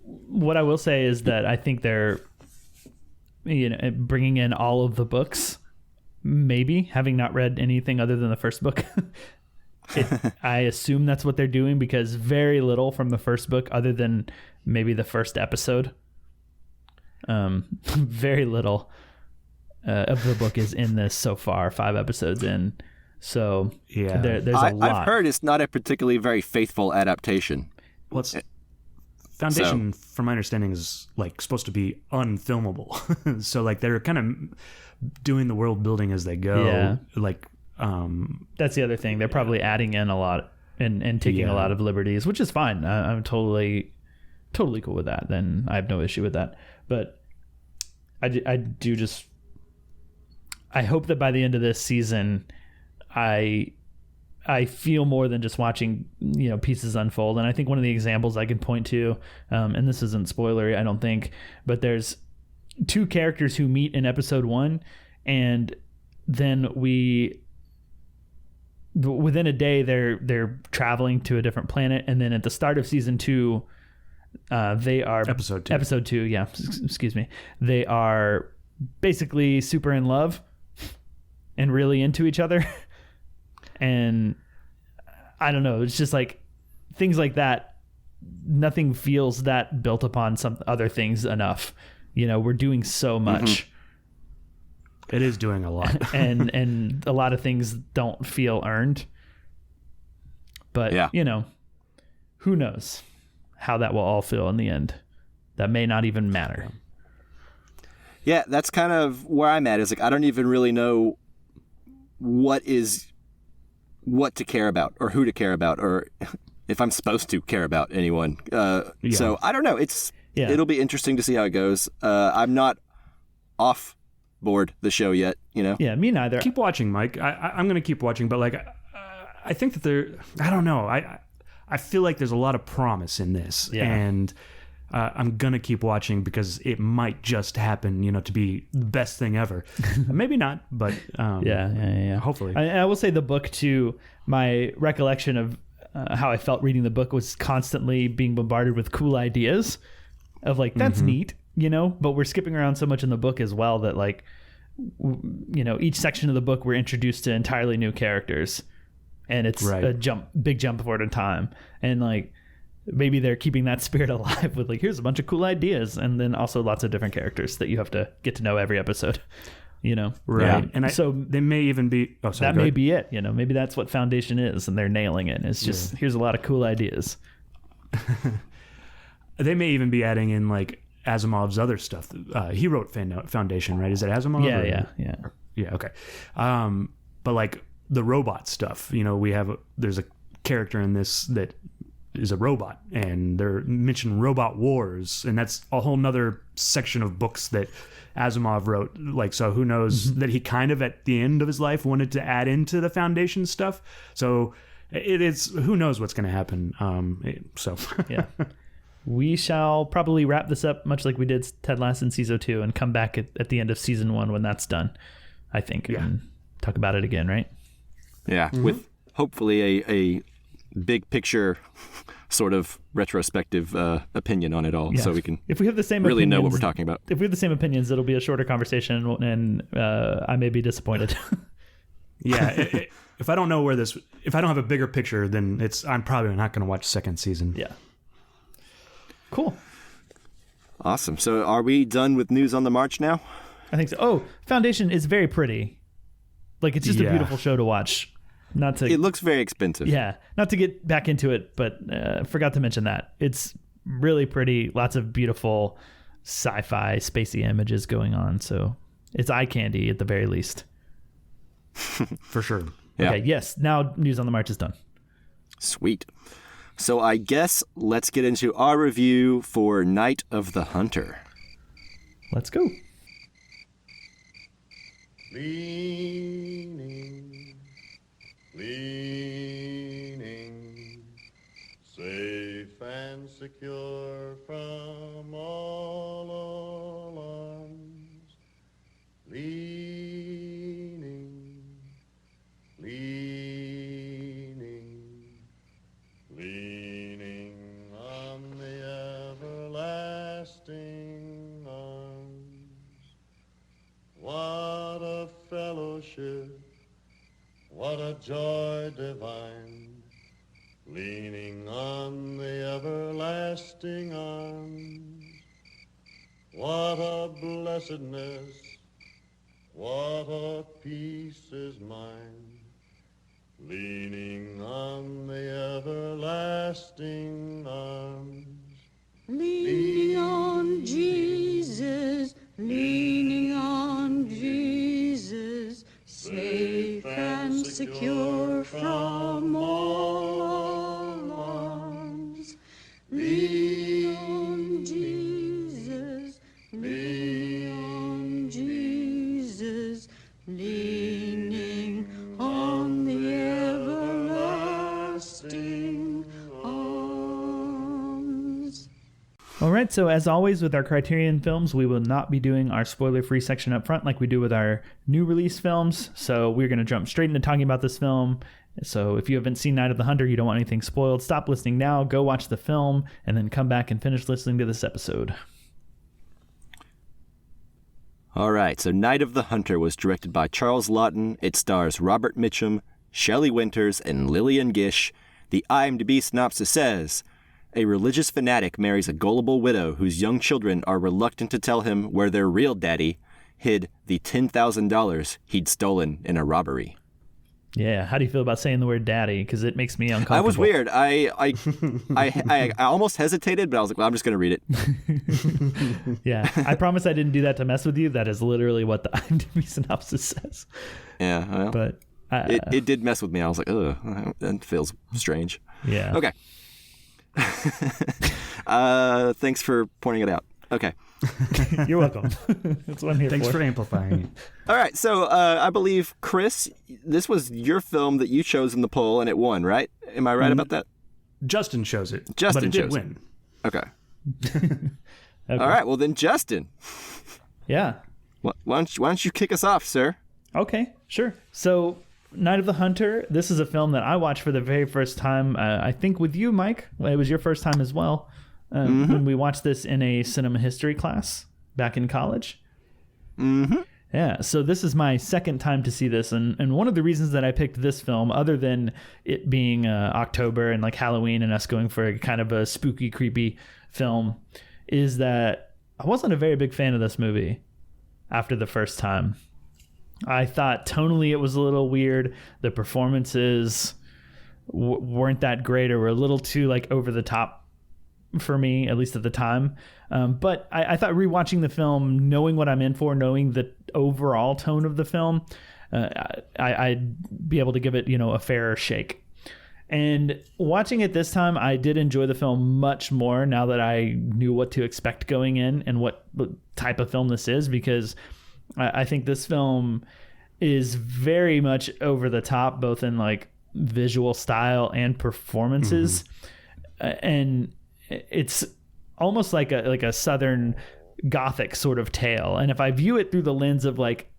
What I will say is that I think they're, you know, bringing in all of the books, maybe, having not read anything other than the first book. I assume that's what they're doing, because very little from the first book, other than maybe the first episode. Very little of the book is in this so far, 5 episodes in. So there's a lot. I've heard it's not a particularly very faithful adaptation. Well, Foundation, from my understanding, is like supposed to be unfilmable. So like they're kind of doing the world building as they go. Yeah. Like that's the other thing. They're probably adding in a lot and taking a lot of liberties, which is fine. I'm totally cool with that. Then I have no issue with that. But I do just, I hope that by the end of this season, I feel more than just watching, pieces unfold. And I think one of the examples I can point to, and this isn't spoilery, I don't think, but there's 2 characters who meet in episode 1, and then within a day they're traveling to a different planet, and then at the start of season 2, they are episode 2, yeah, excuse me, they are basically super in love and really into each other. And I don't know, it's just like things like that. Nothing feels that built upon some other things enough. We're doing so much. Mm-hmm. It is doing a lot. and a lot of things don't feel earned. But, who knows how that will all feel in the end. That may not even matter. Yeah, that's kind of where I'm at. Is like I don't even really know what to care about or who to care about or if I'm supposed to care about anyone. So I don't know. It'll be interesting to see how it goes. I'm not off board the show yet, Yeah, me neither. Keep watching, Mike. I'm going to keep watching, but like, I think that I don't know. I feel like there's a lot of promise in this, and I'm going to keep watching because it might just happen, to be the best thing ever. Maybe not, but yeah. Hopefully. I will say the book too, my recollection of how I felt reading the book was constantly being bombarded with cool ideas of like, that's neat, but we're skipping around so much in the book as well that like, each section of the book we're introduced to entirely new characters, and it's a big jump forward in time. And like, maybe they're keeping that spirit alive with like, here's a bunch of cool ideas, and then also lots of different characters that you have to get to know every episode, Right. And so they may even be, that may be it, maybe that's what Foundation is, and they're nailing it. It's just, here's a lot of cool ideas. They may even be adding in like Asimov's other stuff. He wrote Foundation, right? Is it Asimov? Yeah. Okay. But like the robot stuff, there's a character in this that is a robot, and they're mentioning robot wars, and that's a whole nother section of books that Asimov wrote. Like, so who knows that he kind of at the end of his life wanted to add into the Foundation stuff. So who knows what's going to happen. Yeah. We shall probably wrap this up much like we did Ted Lasso in season 2 and come back at the end of season 1 when that's done, I think, and talk about it again, right? Yeah, with hopefully a big picture sort of retrospective opinion on it all, so we can if we have the same really opinions, know what we're talking about. If we have the same opinions, it'll be a shorter conversation, and I may be disappointed. If I don't know if I don't have a bigger picture, then I'm probably not going to watch second season. Yeah. Cool. Awesome. So are we done with news on the march now? I think so. Oh, Foundation is very pretty. Like, it's just a beautiful show to watch. It looks very expensive. Yeah. Not to get back into it, but forgot to mention that. It's really pretty. Lots of beautiful sci-fi, spacey images going on. So it's eye candy at the very least. For sure. Yeah. Okay, yes. Now news on the march is done. Sweet. So I guess let's get into our review for Night of the Hunter. Let's go. Leaning, safe and secure from all alarms. Leaning on the everlasting arms. What a fellowship, what a joy divine, leaning on the everlasting arms. What a blessedness, What a peace is mine, leaning on the everlasting arms. Leaning on Jesus, leaning on Jesus, safe and secure from all alarms. Lean on Jesus, lean on Jesus, leaning on the everlasting arms. All right, so as always with our Criterion films, we will not be doing our spoiler-free section up front like we do with our new release films. So we're going to jump straight into talking about this film. So if you haven't seen Night of the Hunter, you don't want anything spoiled, stop listening now, go watch the film, and then come back and finish listening to this episode. All right, so Night of the Hunter was directed by Charles Laughton. It stars Robert Mitchum, Shelley Winters, and Lillian Gish. The IMDb synopsis says, a religious fanatic marries a gullible widow whose young children are reluctant to tell him where their real daddy hid the $10,000 he'd stolen in a robbery. Yeah, how do you feel about saying the word daddy? Because it makes me uncomfortable. That was weird. I almost hesitated, but I was like, well, I'm just going to read it. Yeah, I promise I didn't do that to mess with you. That is literally what the IMDb synopsis says. Yeah, well, But it did mess with me. I was like, ugh, that feels strange. yeah. Okay. Thanks for pointing it out. Okay. You're welcome. That's what I'm here Thanks for. for amplifying it. All right. So I believe, Chris, this was your film that you chose in the poll and it won, right? Am I right about that? Justin chose it. Justin but it did chose it. win. Okay. Okay. All right. Well, then, Justin, Yeah. why don't you kick us off, sir? Okay, sure. So, Night of the Hunter, this is a film that I watched for the very first time, I think with you, Mike. It was your first time as well. When we watched this in a cinema history class back in college. Mm-hmm. Yeah, so this is my second time to see this, and one of the reasons that I picked this film, other than it being October and like Halloween and us going for a kind of a spooky, creepy film, is that I wasn't a very big fan of this movie after the first time. I thought tonally it was a little weird. The performances weren't that great, or were a little too like over the top for me, at least at the time. But I thought rewatching the film, knowing what I'm in for, knowing the overall tone of the film, I'd be able to give it, a fairer shake. And watching it this time, I did enjoy the film much more now that I knew what to expect going in and what type of film this is, because I think this film is very much over the top, both in like visual style and performances. And it's almost like a Southern Gothic sort of tale. And if I view it through the lens of like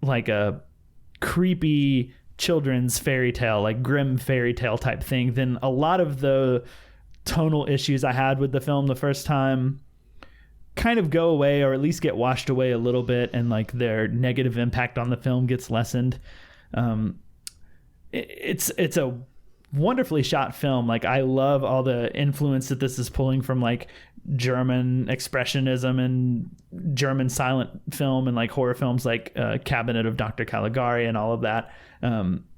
a creepy children's fairy tale, like grim fairy tale type thing, then a lot of the tonal issues I had with the film the first time kind of go away, or at least get washed away a little bit, and like their negative impact on the film gets lessened. It's a wonderfully shot film. Like, I love all the influence that this is pulling from like German expressionism and German silent film and like horror films like Cabinet of Dr. Caligari and all of that.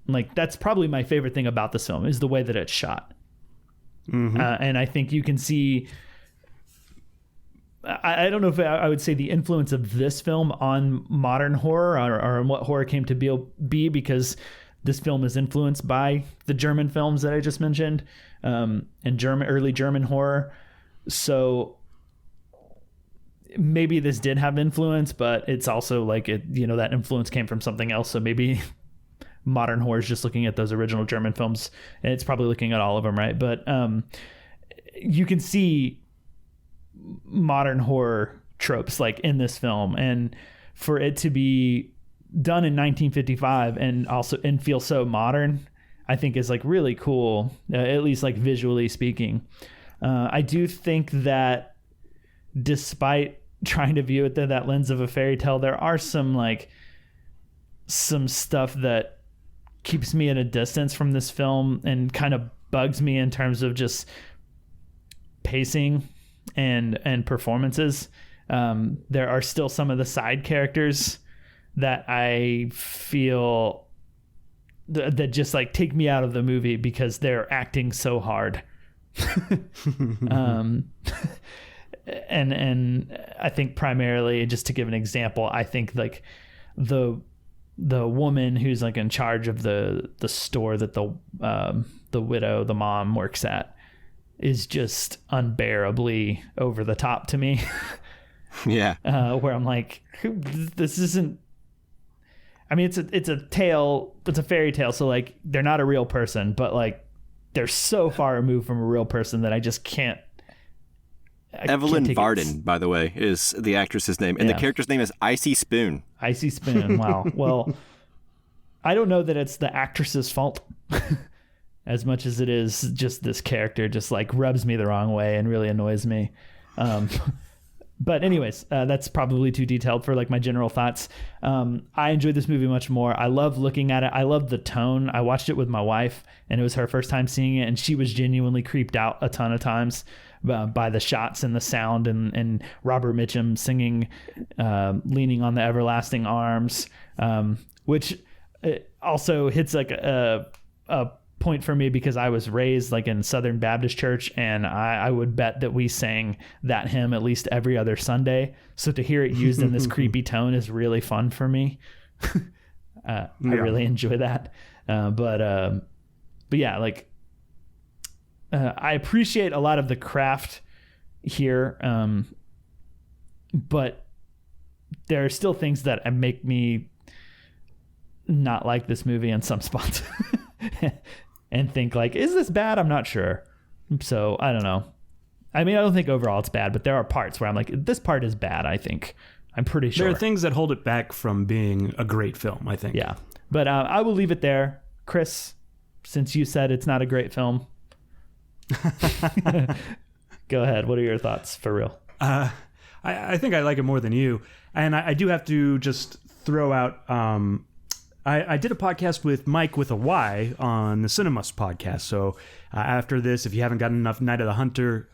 Like, that's probably my favorite thing about this film, is the way that it's shot. And I think you can see, I don't know if I would say the influence of this film on modern horror, or on what horror came to be, because this film is influenced by the German films that I just mentioned, and early German horror. So maybe this did have influence, but it's also like that influence came from something else. So maybe modern horror is just looking at those original German films, and it's probably looking at all of them, right? But you can see modern horror tropes like in this film, and for it to be done in 1955 and feel so modern, I think is like really cool, at least like visually speaking. I do think that despite trying to view it through that lens of a fairy tale, there are some stuff that keeps me at a distance from this film and kind of bugs me in terms of just pacing and performances. There are still some of the side characters that I feel that just like take me out of the movie because they're acting so hard. And I think primarily, just to give an example, I think like the woman who's like in charge of the store that the widow, the mom, works at is just unbearably over the top to me. Yeah. Where I'm like, this isn't. I mean, it's a tale. It's a fairy tale. So like, they're not a real person, but like, they're so far removed from a real person that I just can't. Evelyn Varden, by the way, is the actress's name, and the character's name is Icy Spoon. Icy Spoon. Wow. Well, I don't know that it's the actress's fault as much as it is just this character just like rubs me the wrong way and really annoys me. But anyways, that's probably too detailed for like my general thoughts. I enjoyed this movie much more. I love looking at it. I love the tone. I watched it with my wife, and it was her first time seeing it, and she was genuinely creeped out a ton of times by the shots and the sound and Robert Mitchum singing Leaning on the Everlasting Arms, which also hits like a point for me because I was raised like in Southern Baptist church, and I would bet that we sang that hymn at least every other Sunday. So to hear it used in this creepy tone is really fun for me. I really enjoy that. But yeah, like I appreciate a lot of the craft here. But there are still things that make me not like this movie in some spots. And think like, is this bad? I'm not sure. So I don't know. I mean, I don't think overall it's bad, but there are parts where I'm like, this part is bad, I think. I'm pretty sure. There are things that hold it back from being a great film, I think. Yeah. But I will leave it there. Chris, since you said it's not a great film, go ahead. What are your thoughts for real? I think I like it more than you. And I do have to just throw out... I did a podcast with Mike with a Y on the Cinemust podcast. So after this, if you haven't gotten enough Night of the Hunter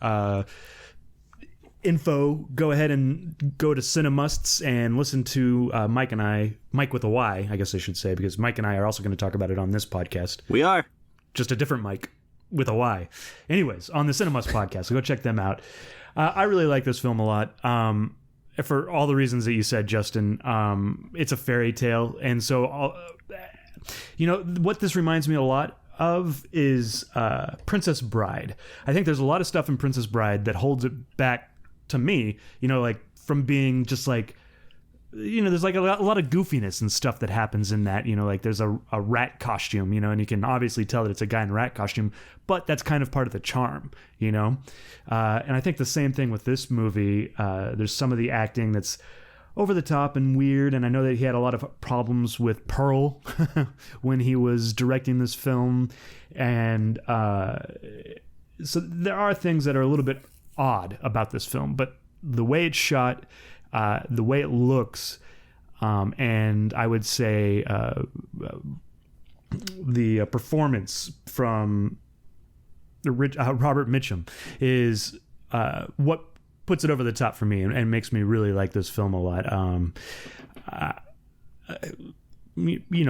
info, go ahead and go to Cinemusts and listen to Mike with a Y, I guess I should say, because Mike and I are also going to talk about it on this podcast. We are. Just a different Mike with a Y. Anyways, on the Cinemust podcast, so go check them out. I really like this film a lot. For all the reasons that you said, Justin. It's a fairy tale. And so, what this reminds me a lot of is Princess Bride. I think there's a lot of stuff in Princess Bride that holds it back to me, like from being just like, there's like a lot of goofiness and stuff that happens in that, like there's a rat costume, and you can obviously tell that it's a guy in a rat costume, but that's kind of part of the charm, and I think the same thing with this movie. There's some of the acting that's over the top and weird, and I know that he had a lot of problems with Pearl when he was directing this film, and so there are things that are a little bit odd about this film, but the way it's shot, the way it looks, and I would say the performance from Robert Mitchum is what puts it over the top for me and makes me really like this film a lot.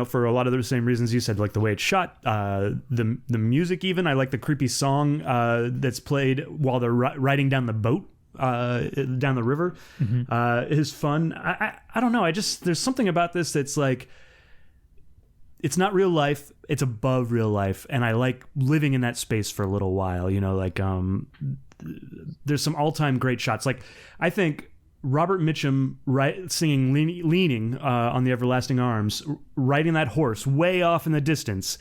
For a lot of the same reasons you said, like the way it's shot, the music even. I like the creepy song that's played while they're riding down the boat. Down the river is fun. I don't know. There's something about this that's like, it's not real life. It's above real life. And I like living in that space for a little while, there's some all-time great shots. Like, I think Robert Mitchum singing Leaning on the Everlasting Arms, riding that horse way off in the distance,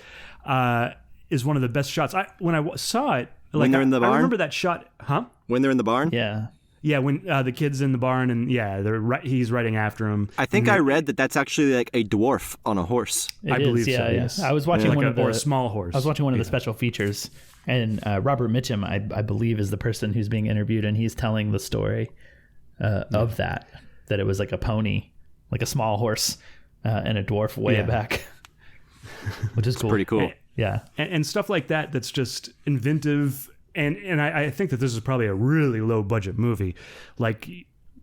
is one of the best shots. When I saw it, when they're in the barn? I remember that shot. Huh? When they're in the barn? Yeah. Yeah, when the kid's in the barn and he's riding after him. I think I read that that's actually like a dwarf on a horse. I believe so, yes. I was watching or a small horse. I was watching one of the special features, and Robert Mitchum, I believe, is the person who's being interviewed, and he's telling the story of that it was like a pony, like a small horse, and a dwarf way back, which is cool. Pretty cool. And stuff like that that's just inventive. And I think that this is probably a really low budget movie. Like,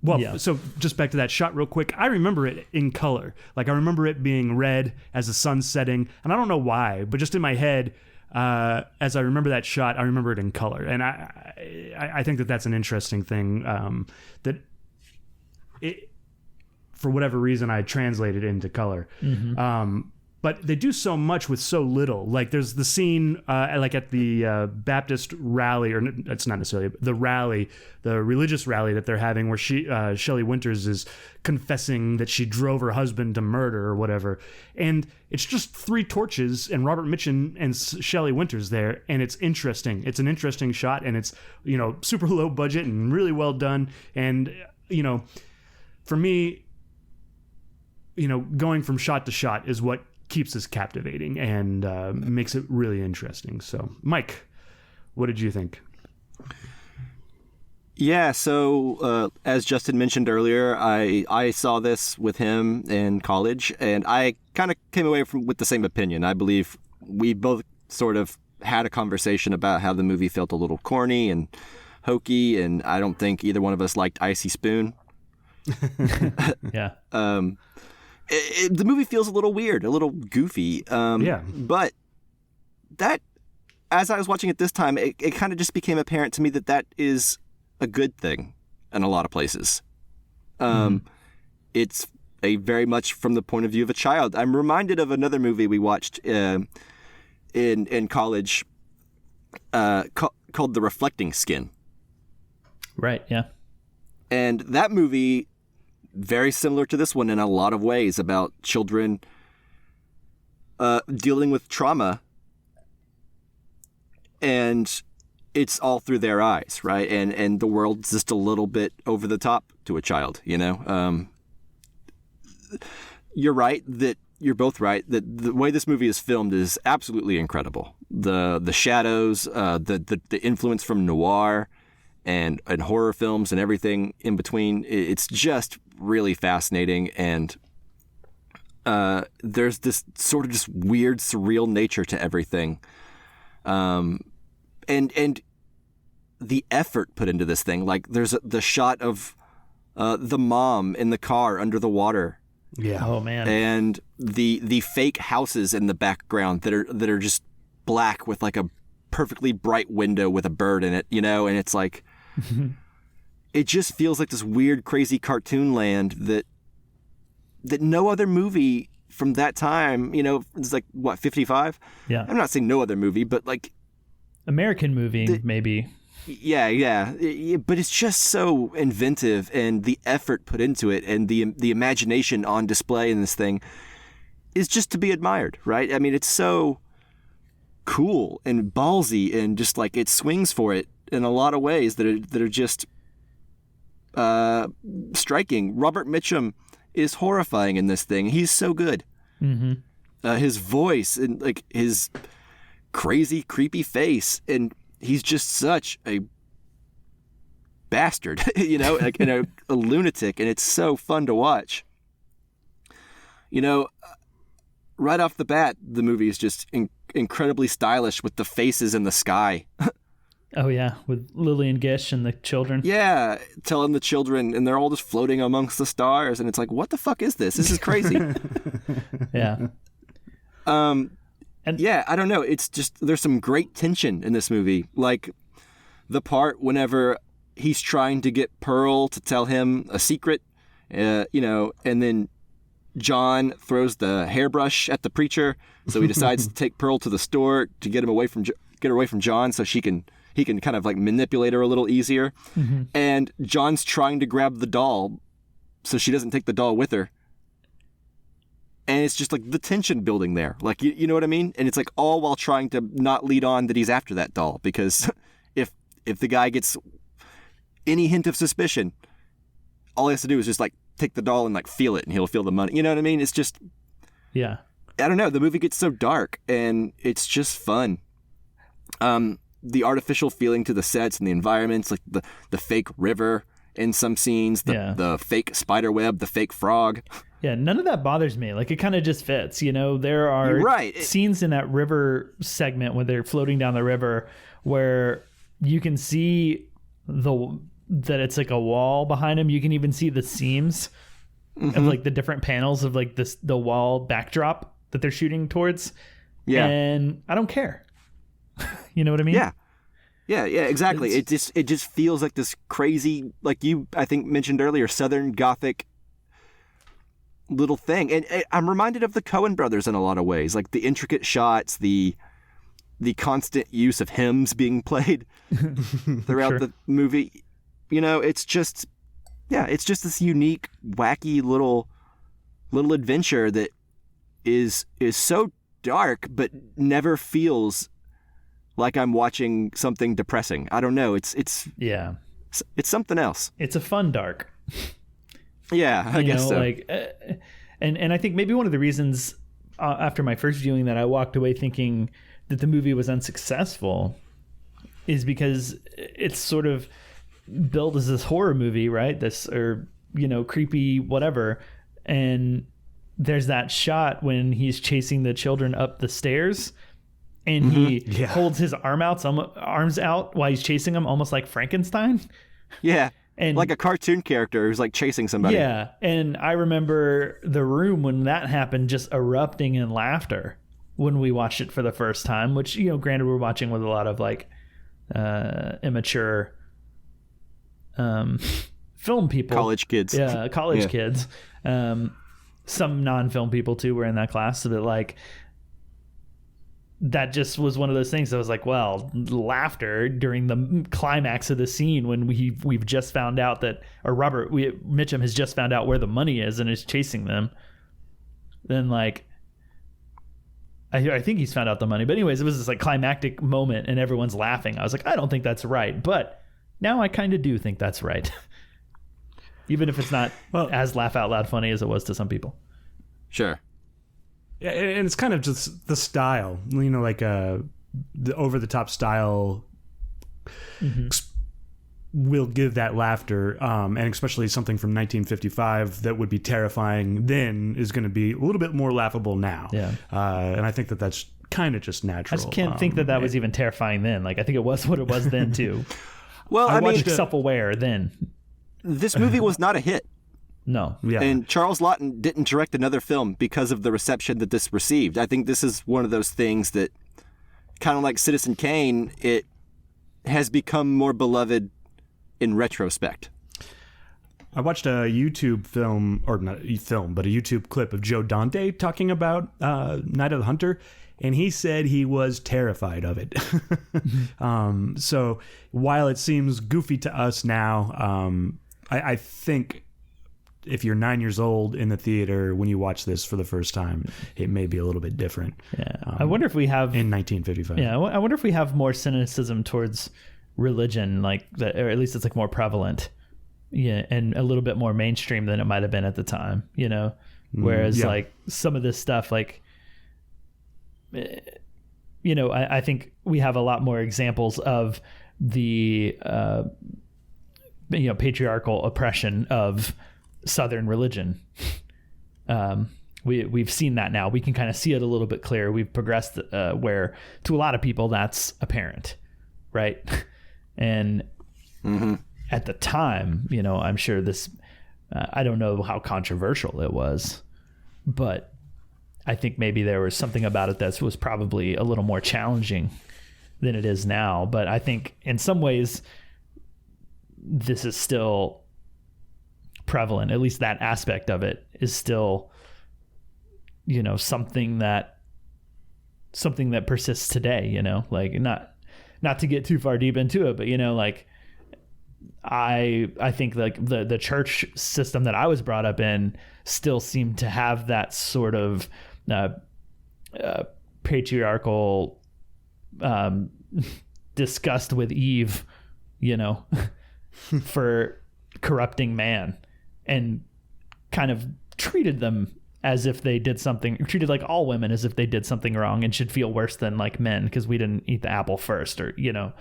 Well, Yeah. so just back to that shot real quick. I remember it in color. Like, I remember it being red as the sun's setting. And I don't know why, but just in my head, as I remember that shot, I remember it in color. And I think that that's an interesting thing, that it, for whatever reason, I translated into color. But they do so much with so little. Like, there's the scene like at the Baptist rally, or it's not necessarily the rally, the religious rally that they're having, where Shelley Winters is confessing that she drove her husband to murder or whatever. And it's just 3 torches and Robert Mitchum and Shelley Winters there, and it's interesting. It's an interesting shot, and it's, you know, super low budget and really well done. And, you know, for me, you know, going from shot to shot is what keeps us captivating and makes it really interesting. So, Mike, what did you think? Yeah, so as Justin mentioned earlier, I saw this with him in college, and I kind of came away with the same opinion. I believe we both sort of had a conversation about how the movie felt a little corny and hokey, and I don't think either one of us liked Icy Spoon. Yeah. The movie feels a little weird, a little goofy. Yeah. But that, as I was watching it this time, it kind of just became apparent to me that is a good thing in a lot of places. It's a very much from the point of view of a child. I'm reminded of another movie we watched in college called The Reflecting Skin. Right, yeah. And that movie, very similar to this one in a lot of ways, about children dealing with trauma, and it's all through their eyes, right? And the world's just a little bit over the top to a child, you know? You're both right that the way this movie is filmed is absolutely incredible. The shadows, the influence from noir and horror films and everything in between, it's just really fascinating. And there's this sort of just weird, surreal nature to everything. And the effort put into this thing, like there's the shot of the mom in the car under the water. Yeah. Oh man. And the fake houses in the background that are just black with like a perfectly bright window with a bird in it, you know, and it's like it just feels like this weird, crazy cartoon land that no other movie from that time, you know, it's like what, 55? Yeah. I'm not saying no other movie, but like American movie, maybe. Yeah, but it's just so inventive, and the effort put into it and the imagination on display in this thing is just to be admired, right? I mean, it's so cool and ballsy, and just like it swings for it in a lot of ways that are just striking. Robert Mitchum is horrifying in this thing. He's so good. Mm-hmm. His voice and like his crazy, creepy face, and he's just such a bastard, you know, like, you know, a lunatic, and it's so fun to watch. You know, right off the bat, the movie is just incredibly stylish with the faces in the sky. Oh yeah, with Lillian Gish and the children. Yeah, telling the children, and they're all just floating amongst the stars, and it's like, what the fuck is this? This is crazy. Yeah. And yeah, I don't know. It's just, there's some great tension in this movie. Like the part whenever he's trying to get Pearl to tell him a secret, you know, and then John throws the hairbrush at the preacher. So he decides to take Pearl to the store to get her away from John, so he can kind of like manipulate her a little easier. Mm-hmm. And John's trying to grab the doll so she doesn't take the doll with her. And it's just like the tension building there. Like, you know what I mean? And it's like all while trying to not lead on that he's after that doll. Because if the guy gets any hint of suspicion, all he has to do is just like take the doll and like feel it, and he'll feel the money. You know what I mean? It's just, yeah. I don't know. The movie gets so dark, and it's just fun. The artificial feeling to the sets and the environments, like the fake river in some scenes, the fake spider web, the fake frog. Yeah, none of that bothers me. Like, it kind of just fits, you know? There are scenes in that river segment when they're floating down the river where you can see the that it's like a wall behind him. You can even see the seams of like the different panels of like the wall backdrop that they're shooting towards. Yeah. And I don't care. You know what I mean? Yeah. Yeah, exactly. It just feels like this crazy, like you, I think, mentioned earlier, Southern Gothic little thing. And I'm reminded of the Coen brothers in a lot of ways, like the intricate shots, the constant use of hymns being played throughout the movie. You know, it's just this unique, wacky little adventure that is so dark, but never feels like I'm watching something depressing. I don't know. It's something else. It's a fun dark. Yeah, I guess so. Like, and I think maybe one of the reasons after my first viewing that I walked away thinking that the movie was unsuccessful is because it's sort of billed as this horror movie, right? This, or, you know, creepy whatever. And there's that shot when he's chasing the children up the stairs and he holds his arms out while he's chasing them, almost like Frankenstein. Yeah. And like a cartoon character who's like chasing somebody. Yeah. And I remember the room when that happened just erupting in laughter when we watched it for the first time, which, you know, granted we're watching with a lot of like immature film people. College kids. Yeah, college kids. Some non-film people too were in that class. So that like, that just was one of those things that was like, well, laughter during the climax of the scene when we've just found out that, or Robert Mitchum has just found out where the money is and is chasing them. Then like, I think he's found out the money, but anyways, it was this like climactic moment and everyone's laughing. I was like, I don't think that's right, but now I kind of do think that's right. Even if it's not as laugh out loud funny as it was to some people. Sure. Yeah, and it's kind of just the style, you know, like the over-the-top style will give that laughter, and especially something from 1955 that would be terrifying then is going to be a little bit more laughable now. Yeah. And I think that that's kind of just natural. I just can't think that was even terrifying then. Like, I think it was what it was then, too. Well, I mean, self-aware then. This movie was not a hit. No. Yeah. And Charles Laughton didn't direct another film because of the reception that this received. I think this is one of those things that, kind of like Citizen Kane, it has become more beloved in retrospect. I watched a YouTube film, or not a film, but a YouTube clip of Joe Dante talking about Night of the Hunter, and he said he was terrified of it. So while it seems goofy to us now, I think if you're 9 years old in the theater when you watch this for the first time, it may be a little bit different. Yeah, I wonder if we have in 1955. Yeah, I wonder if we have more cynicism towards religion, like that, or at least it's like more prevalent. Yeah, and a little bit more mainstream than it might have been at the time. You know, whereas like some of this stuff, like, you know, I think we have a lot more examples of the patriarchal oppression of Southern religion. We've seen that now. We can kind of see it a little bit clearer. We've progressed where to a lot of people that's apparent, right? And at the time, you know, I'm sure this, I don't know how controversial it was, but I think maybe there was something about it that was probably a little more challenging than it is now. But I think in some ways, this is still prevalent. At least that aspect of it is still, you know, something that persists today, you know, like not to get too far deep into it, but, you know, like I think like the church system that I was brought up in still seemed to have that sort of patriarchal disgust with Eve, you know, for corrupting man, and kind of treated them as if they did something, treated like all women as if they did something wrong and should feel worse than like men because we didn't eat the apple first, or, you know.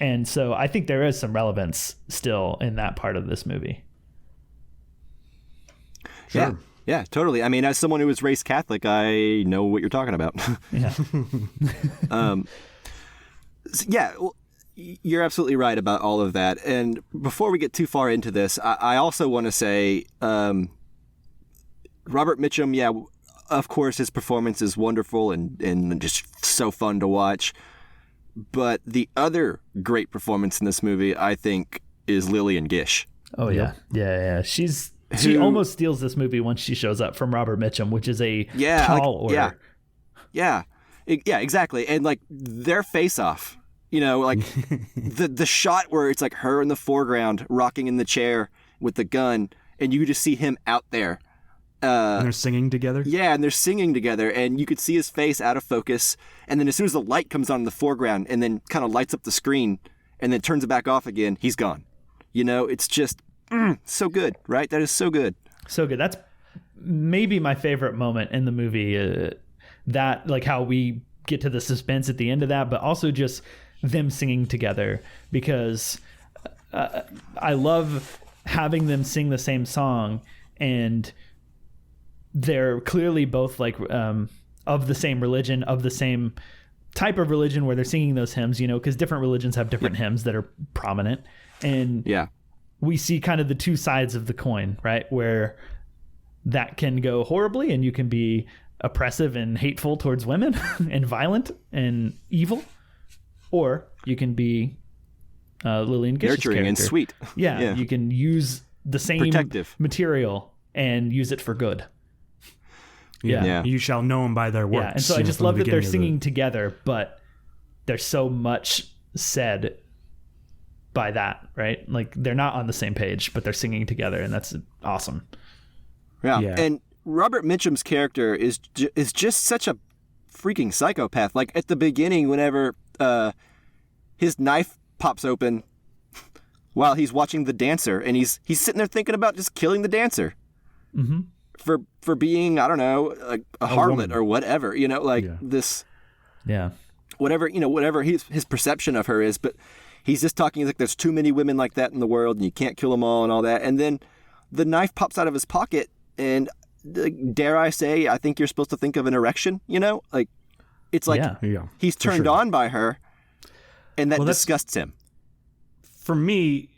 And so I think there is some relevance still in that part of this movie. Sure. Yeah, totally. I mean, as someone who was raised Catholic, I know what you're talking about. Yeah. Yeah. Well, you're absolutely right about all of that. And before we get too far into this, I also want to say Robert Mitchum, yeah, of course, his performance is wonderful and just so fun to watch. But the other great performance in this movie, I think, is Lillian Gish. Oh, yeah. Yeah. She almost steals this movie once she shows up from Robert Mitchum, which is a tall order. Yeah, exactly. And like their face off, you know, like the shot where it's like her in the foreground rocking in the chair with the gun, and you just see him out there. And they're singing together? Yeah, and they're singing together, and you could see his face out of focus. And then as soon as the light comes on in the foreground and then kind of lights up the screen and then turns it back off again, he's gone. You know, it's just so good, right? That is so good. So good. That's maybe my favorite moment in the movie. That, like, how we get to the suspense at the end of that, but also just them singing together, because I love having them sing the same song, and they're clearly both like of the same religion, of the same type of religion where they're singing those hymns, you know, because different religions have different hymns that are prominent. And we see kind of the two sides of the coin, right? Where that can go horribly and you can be oppressive and hateful towards women and violent and evil, or you can be Lillian Gish's nurturing character. And sweet. Yeah, you can use the same protective material and use it for good. Yeah. You shall know them by their works. Yeah, and so I just love that they're singing together, but there's so much said by that, right? Like, they're not on the same page, but they're singing together, and that's awesome. Yeah. And Robert Mitchum's character is just such a freaking psychopath. Like, at the beginning, whenever his knife pops open while he's watching the dancer, and he's sitting there thinking about just killing the dancer. Mm-hmm. For being, I don't know, like a harlot woman or whatever, you know, like this, whatever his perception of her is. But he's just talking like there's too many women like that in the world and you can't kill them all and all that. And then the knife pops out of his pocket, and dare I say, I think you're supposed to think of an erection, you know, like it's like he's turned on by her, and that disgusts him. For me,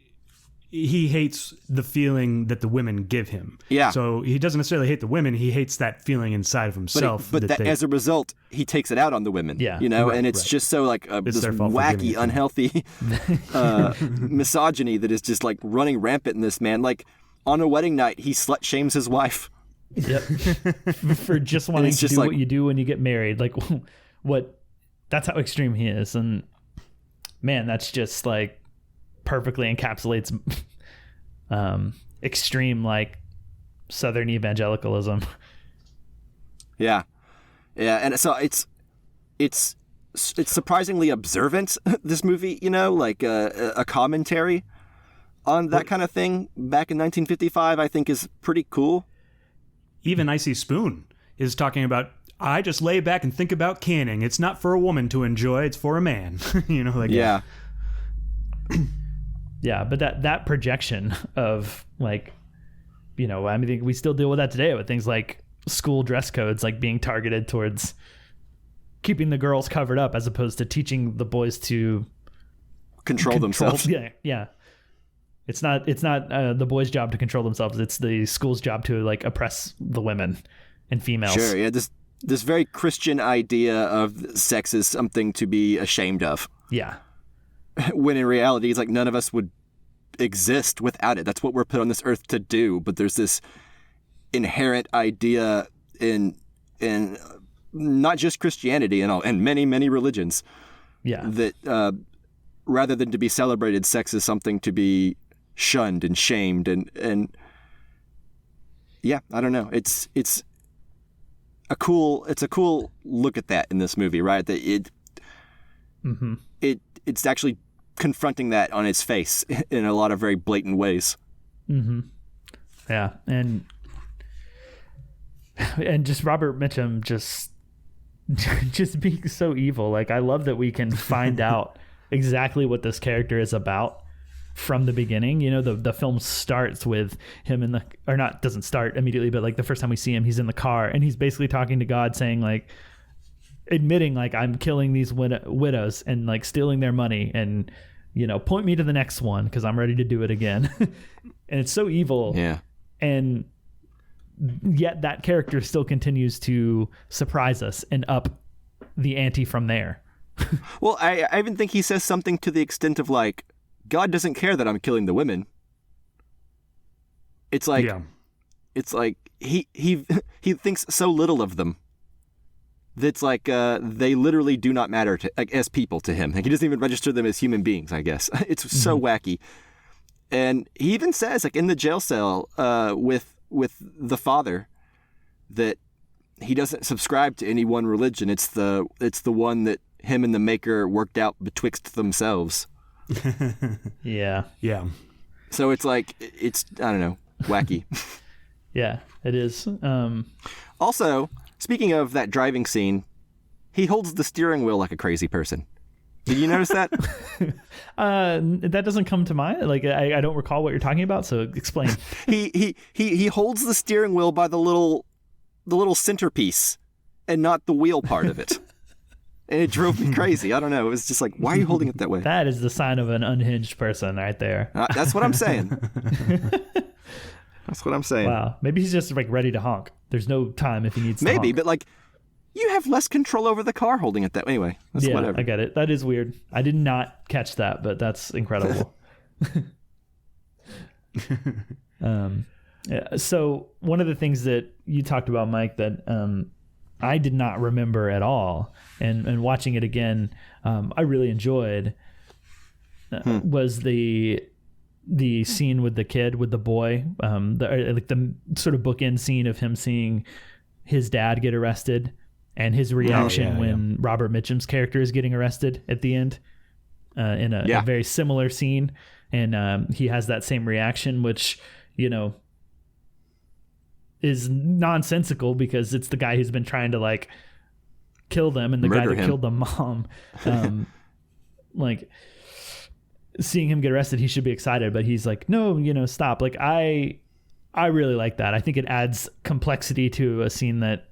he hates the feeling that the women give him. Yeah. So he doesn't necessarily hate the women. He hates that feeling inside of himself. But as a result, he takes it out on the women. Yeah. You know, and it's just so like this wacky, unhealthy misogyny that is just like running rampant in this man. Like on a wedding night, he slut shames his wife. Yep. For just wanting to do what you do when you get married. Like that's how extreme he is. And man, that's just like perfectly encapsulates extreme like Southern evangelicalism. Yeah, and so it's surprisingly observant. This movie, you know, like a commentary on that kind of thing back in 1955, I think is pretty cool. Even Icy Spoon is talking about, I just lay back and think about canning. It's not for a woman to enjoy; it's for a man. You know, like Yeah, but that projection of like, you know, I mean, we still deal with that today with things like school dress codes, like being targeted towards keeping the girls covered up as opposed to teaching the boys to control themselves. Yeah. It's not the boys' job to control themselves. It's the school's job to like oppress the women and females. Sure. Yeah. This very Christian idea of sex is something to be ashamed of. Yeah. When in reality, it's like none of us would exist without it. That's what we're put on this earth to do. But there's this inherent idea in not just Christianity and many, many religions. Yeah. That rather than to be celebrated, sex is something to be shunned and shamed. And yeah, I don't know. It's a cool look at that in this movie, right? That it's actually confronting that on its face in a lot of very blatant ways. Mm-hmm. Yeah, and just Robert Mitchum just being so evil. Like, I love that we can find out exactly what this character is about from the beginning. You know, the film starts with him doesn't start immediately, but like the first time we see him, he's in the car and he's basically talking to God, saying like, admitting like I'm killing these widows and like stealing their money and, you know, point me to the next one because I'm ready to do it again. And it's so evil. Yeah. And yet that character still continues to surprise us and up the ante from there. Well, I even think he says something to the extent of like, God doesn't care that I'm killing the women. It's like, it's like he thinks so little of them. That's like they literally do not matter to, like, as people to him. Like, he doesn't even register them as human beings, I guess. It's so wacky. And he even says, like, in the jail cell with the father, that he doesn't subscribe to any one religion. It's the one that him and the maker worked out betwixt themselves. Yeah. So it's like, it's, I don't know, wacky. Yeah, it is. Also, speaking of that driving scene, he holds the steering wheel like a crazy person. Did you notice that? That doesn't come to mind. Like, I don't recall what you're talking about, so explain. He holds the steering wheel by the little centerpiece and not the wheel part of it. And it drove me crazy. I don't know. It was just like, why are you holding it that way? That is the sign of an unhinged person right there. That's what I'm saying. That's what I'm saying. Wow. Maybe he's just like ready to honk. There's no time if he needs to Maybe, honk. but like, you have less control over the car holding it that way. Anyway, that's whatever. I get it. That is weird. I did not catch that, but that's incredible. So one of the things that you talked about, Mike, that I did not remember at all, and watching it again, I really enjoyed, was the scene with the kid, with the boy, the sort of bookend scene of him seeing his dad get arrested and his reaction when Robert Mitchum's character is getting arrested at the end, in a very similar scene. And he has that same reaction, which, you know, is nonsensical because it's the guy who's been trying to like kill them and the guy that killed the mom. Like, seeing him get arrested, he should be excited, but he's like, no, you know, stop. Like, I really like that. I think it adds complexity to a scene that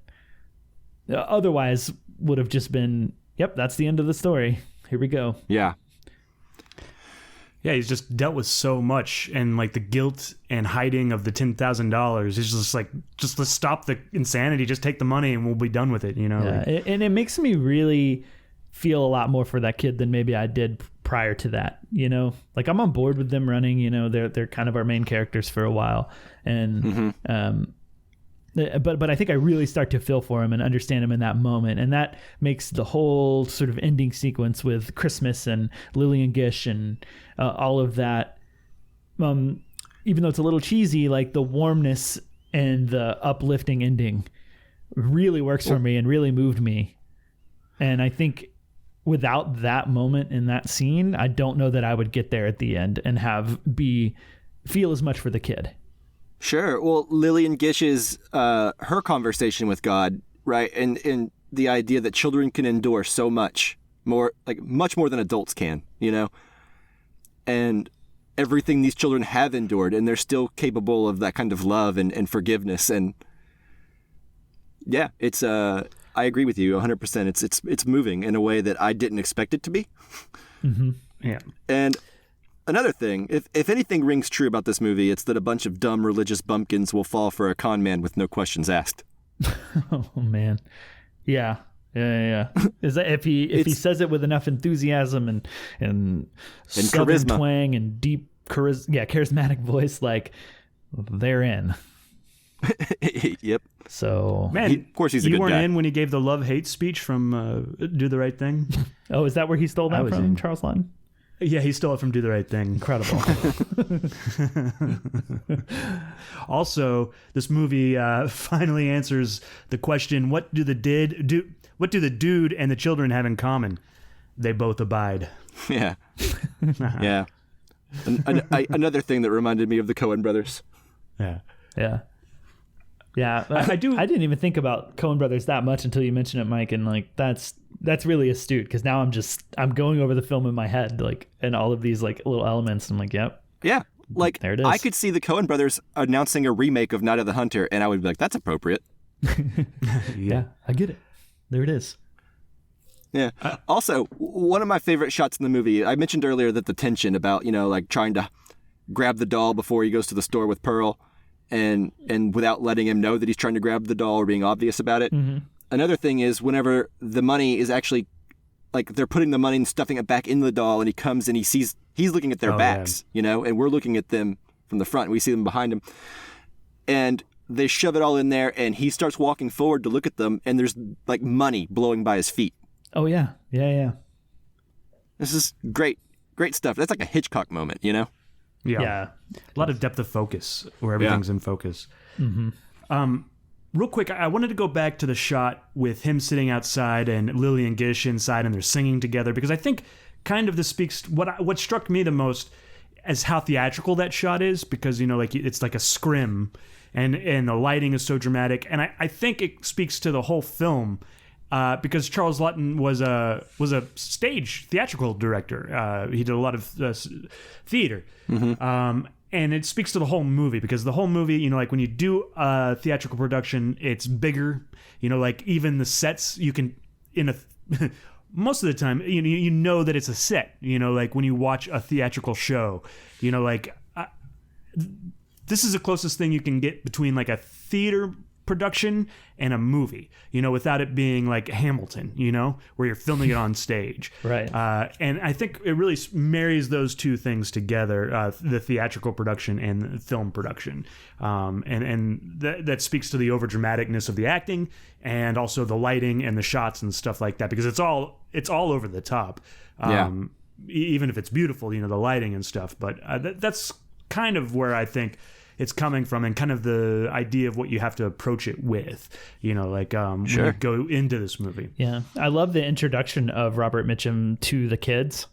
otherwise would have just been, yep, that's the end of the story. Here we go. Yeah. Yeah, he's just dealt with so much, and like the guilt and hiding of the $10,000 is just like, just let's stop the insanity, just take the money and we'll be done with it, you know? Yeah, and it makes me really feel a lot more for that kid than maybe I did prior to that, you know? Like, I'm on board with them running, you know, they're kind of our main characters for a while. And but I think I really start to feel for him and understand him in that moment, and that makes the whole sort of ending sequence with Christmas and Lillian Gish and all of that, even though it's a little cheesy, like the warmness and the uplifting ending really works for me and really moved me. And I think without that moment in that scene, I don't know that I would get there at the end and feel as much for the kid. Sure. Well, Lillian Gish's her conversation with God, right, and the idea that children can endure so much more, like much more than adults can, you know, and everything these children have endured, and they're still capable of that kind of love and forgiveness. And yeah, it's I agree with you 100%. It's moving in a way that I didn't expect it to be. Mm-hmm. Yeah. And another thing, if anything rings true about this movie, it's that a bunch of dumb religious bumpkins will fall for a con man with no questions asked. Oh man, yeah. Is that if he says it with enough enthusiasm and southern charisma, twang and deep charismatic voice, like, they're in. Yep. So man, of course he's a good guy. You weren't in when he gave the love-hate speech from Do the Right Thing. Oh, is that where he stole that from, in. Charles Lawton? Yeah, he stole it from Do the Right Thing. Incredible. Also, this movie finally answers the question: what do the dude and the children have in common? They both abide. Yeah. Yeah. Another thing that reminded me of the Coen brothers. Yeah. I didn't even think about Coen brothers that much until you mentioned it, Mike, and like that's really astute, because now I'm going over the film in my head, like, and all of these like little elements. I'm like, yep. Yeah. Like, there it is. I could see the Coen brothers announcing a remake of Night of the Hunter, and I would be like, that's appropriate. Yeah, I get it. There it is. Yeah. Also, one of my favorite shots in the movie, I mentioned earlier that the tension about, like trying to grab the doll before he goes to the store with Pearl and without letting him know that he's trying to grab the doll or being obvious about it. Mm-hmm. Another thing is whenever the money is actually, like, they're putting the money and stuffing it back into the doll, and he comes and he's looking at their backs, and we're looking at them from the front. And we see them behind him. And they shove it all in there, and he starts walking forward to look at them, and there's, like, money blowing by his feet. Oh, yeah. Yeah. This is great stuff. That's like a Hitchcock moment, Yeah. Yeah. A lot of depth of focus where everything's in focus. Mm-hmm. Real quick, I wanted to go back to the shot with him sitting outside and Lily and Gish inside, and they're singing together, because I think kind of this speaks what struck me the most as how theatrical that shot is, because, like, it's like a scrim and the lighting is so dramatic. And I think it speaks to the whole film. Because Charles Laughton was a stage theatrical director. He did a lot of theater. Mm-hmm. And it speaks to the whole movie, because the whole movie, like when you do a theatrical production, it's bigger. Like even the sets, you can, most of the time, you know that it's a set. Like when you watch a theatrical show, this is the closest thing you can get between like a theater production and a movie, without it being like Hamilton, where you're filming it on stage. Right. And I think it really marries those two things together, the theatrical production and the film production. And that speaks to the overdramaticness of the acting, and also the lighting and the shots and stuff like that, because it's all over the top. Even if it's beautiful, the lighting and stuff. But that's kind of where I think it's coming from, and kind of the idea of what you have to approach it with, when you go into this movie. Yeah. I love the introduction of Robert Mitchum to the kids,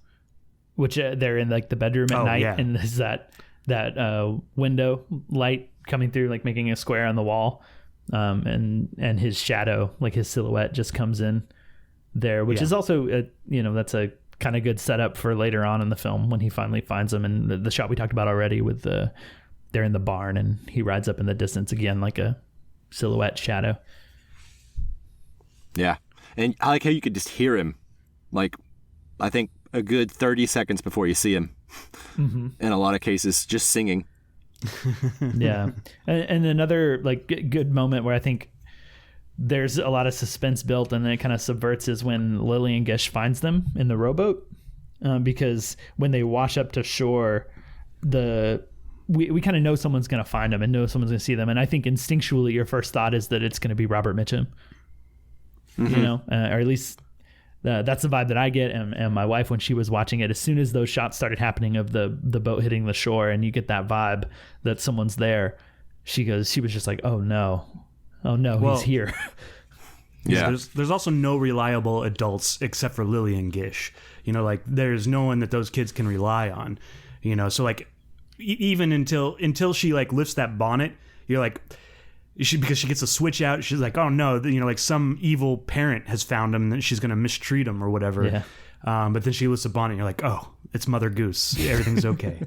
which they're in like the bedroom at night. Yeah. And there's that window light coming through, like making a square on the wall. And his shadow, like his silhouette, just comes in there, which is also, that's a kind of good setup for later on in the film when he finally finds them. And the shot we talked about already with they're in the barn and he rides up in the distance again, like a silhouette shadow. Yeah. And I like how you could just hear him, like, I think a good 30 seconds before you see him. Mm-hmm. In a lot of cases, just singing. Yeah. And another like good moment where I think there's a lot of suspense built and then it kind of subverts is when Lily and Gish finds them in the rowboat. Because when they wash up to shore, we kind of know someone's going to find them and know someone's going to see them. And I think instinctually your first thought is that it's going to be Robert Mitchum, or at least that's the vibe that I get. And my wife, when she was watching it, as soon as those shots started happening of the boat hitting the shore and you get that vibe that someone's there, she was just like, oh no, he's here. Yeah. There's also no reliable adults except for Lily and Gish, like there's no one that those kids can rely on, so like, even until she like lifts that bonnet, you're like, because she gets a switch out, she's like, oh no, like some evil parent has found him and she's gonna mistreat him or whatever. Yeah. But then she lifts the bonnet and you're like, oh, it's Mother Goose, everything's okay.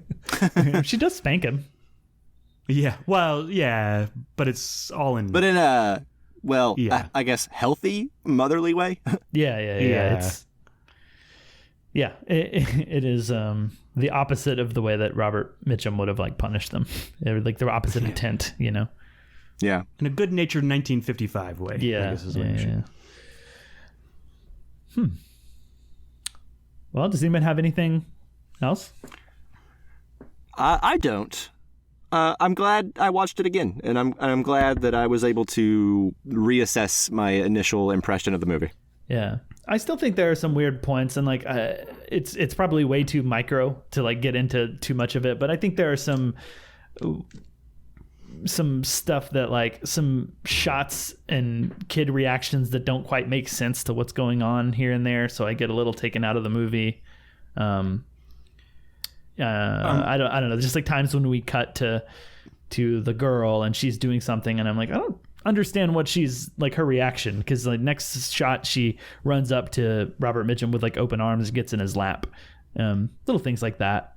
She does spank him. Yeah, well, yeah, but it's all in. But in a I guess healthy motherly way. Yeah. It is the opposite of the way that Robert Mitchum would have like punished them. Like the opposite intent, Yeah. In a good-natured 1955 way. Yeah. I guess is what you should. Well, does anyone have anything else? I don't. I'm glad I watched it again, and I'm glad that I was able to reassess my initial impression of the movie. Yeah. I still think there are some weird points, and like it's probably way too micro to like get into too much of it. But I think there are some stuff that like some shots and kid reactions that don't quite make sense to what's going on here and there. So I get a little taken out of the movie. I don't know. Just like times when we cut to the girl and she's doing something, and I'm like, I don't understand what she's like her reaction, because like next shot she runs up to Robert Mitchum with like open arms, gets in his lap, little things like that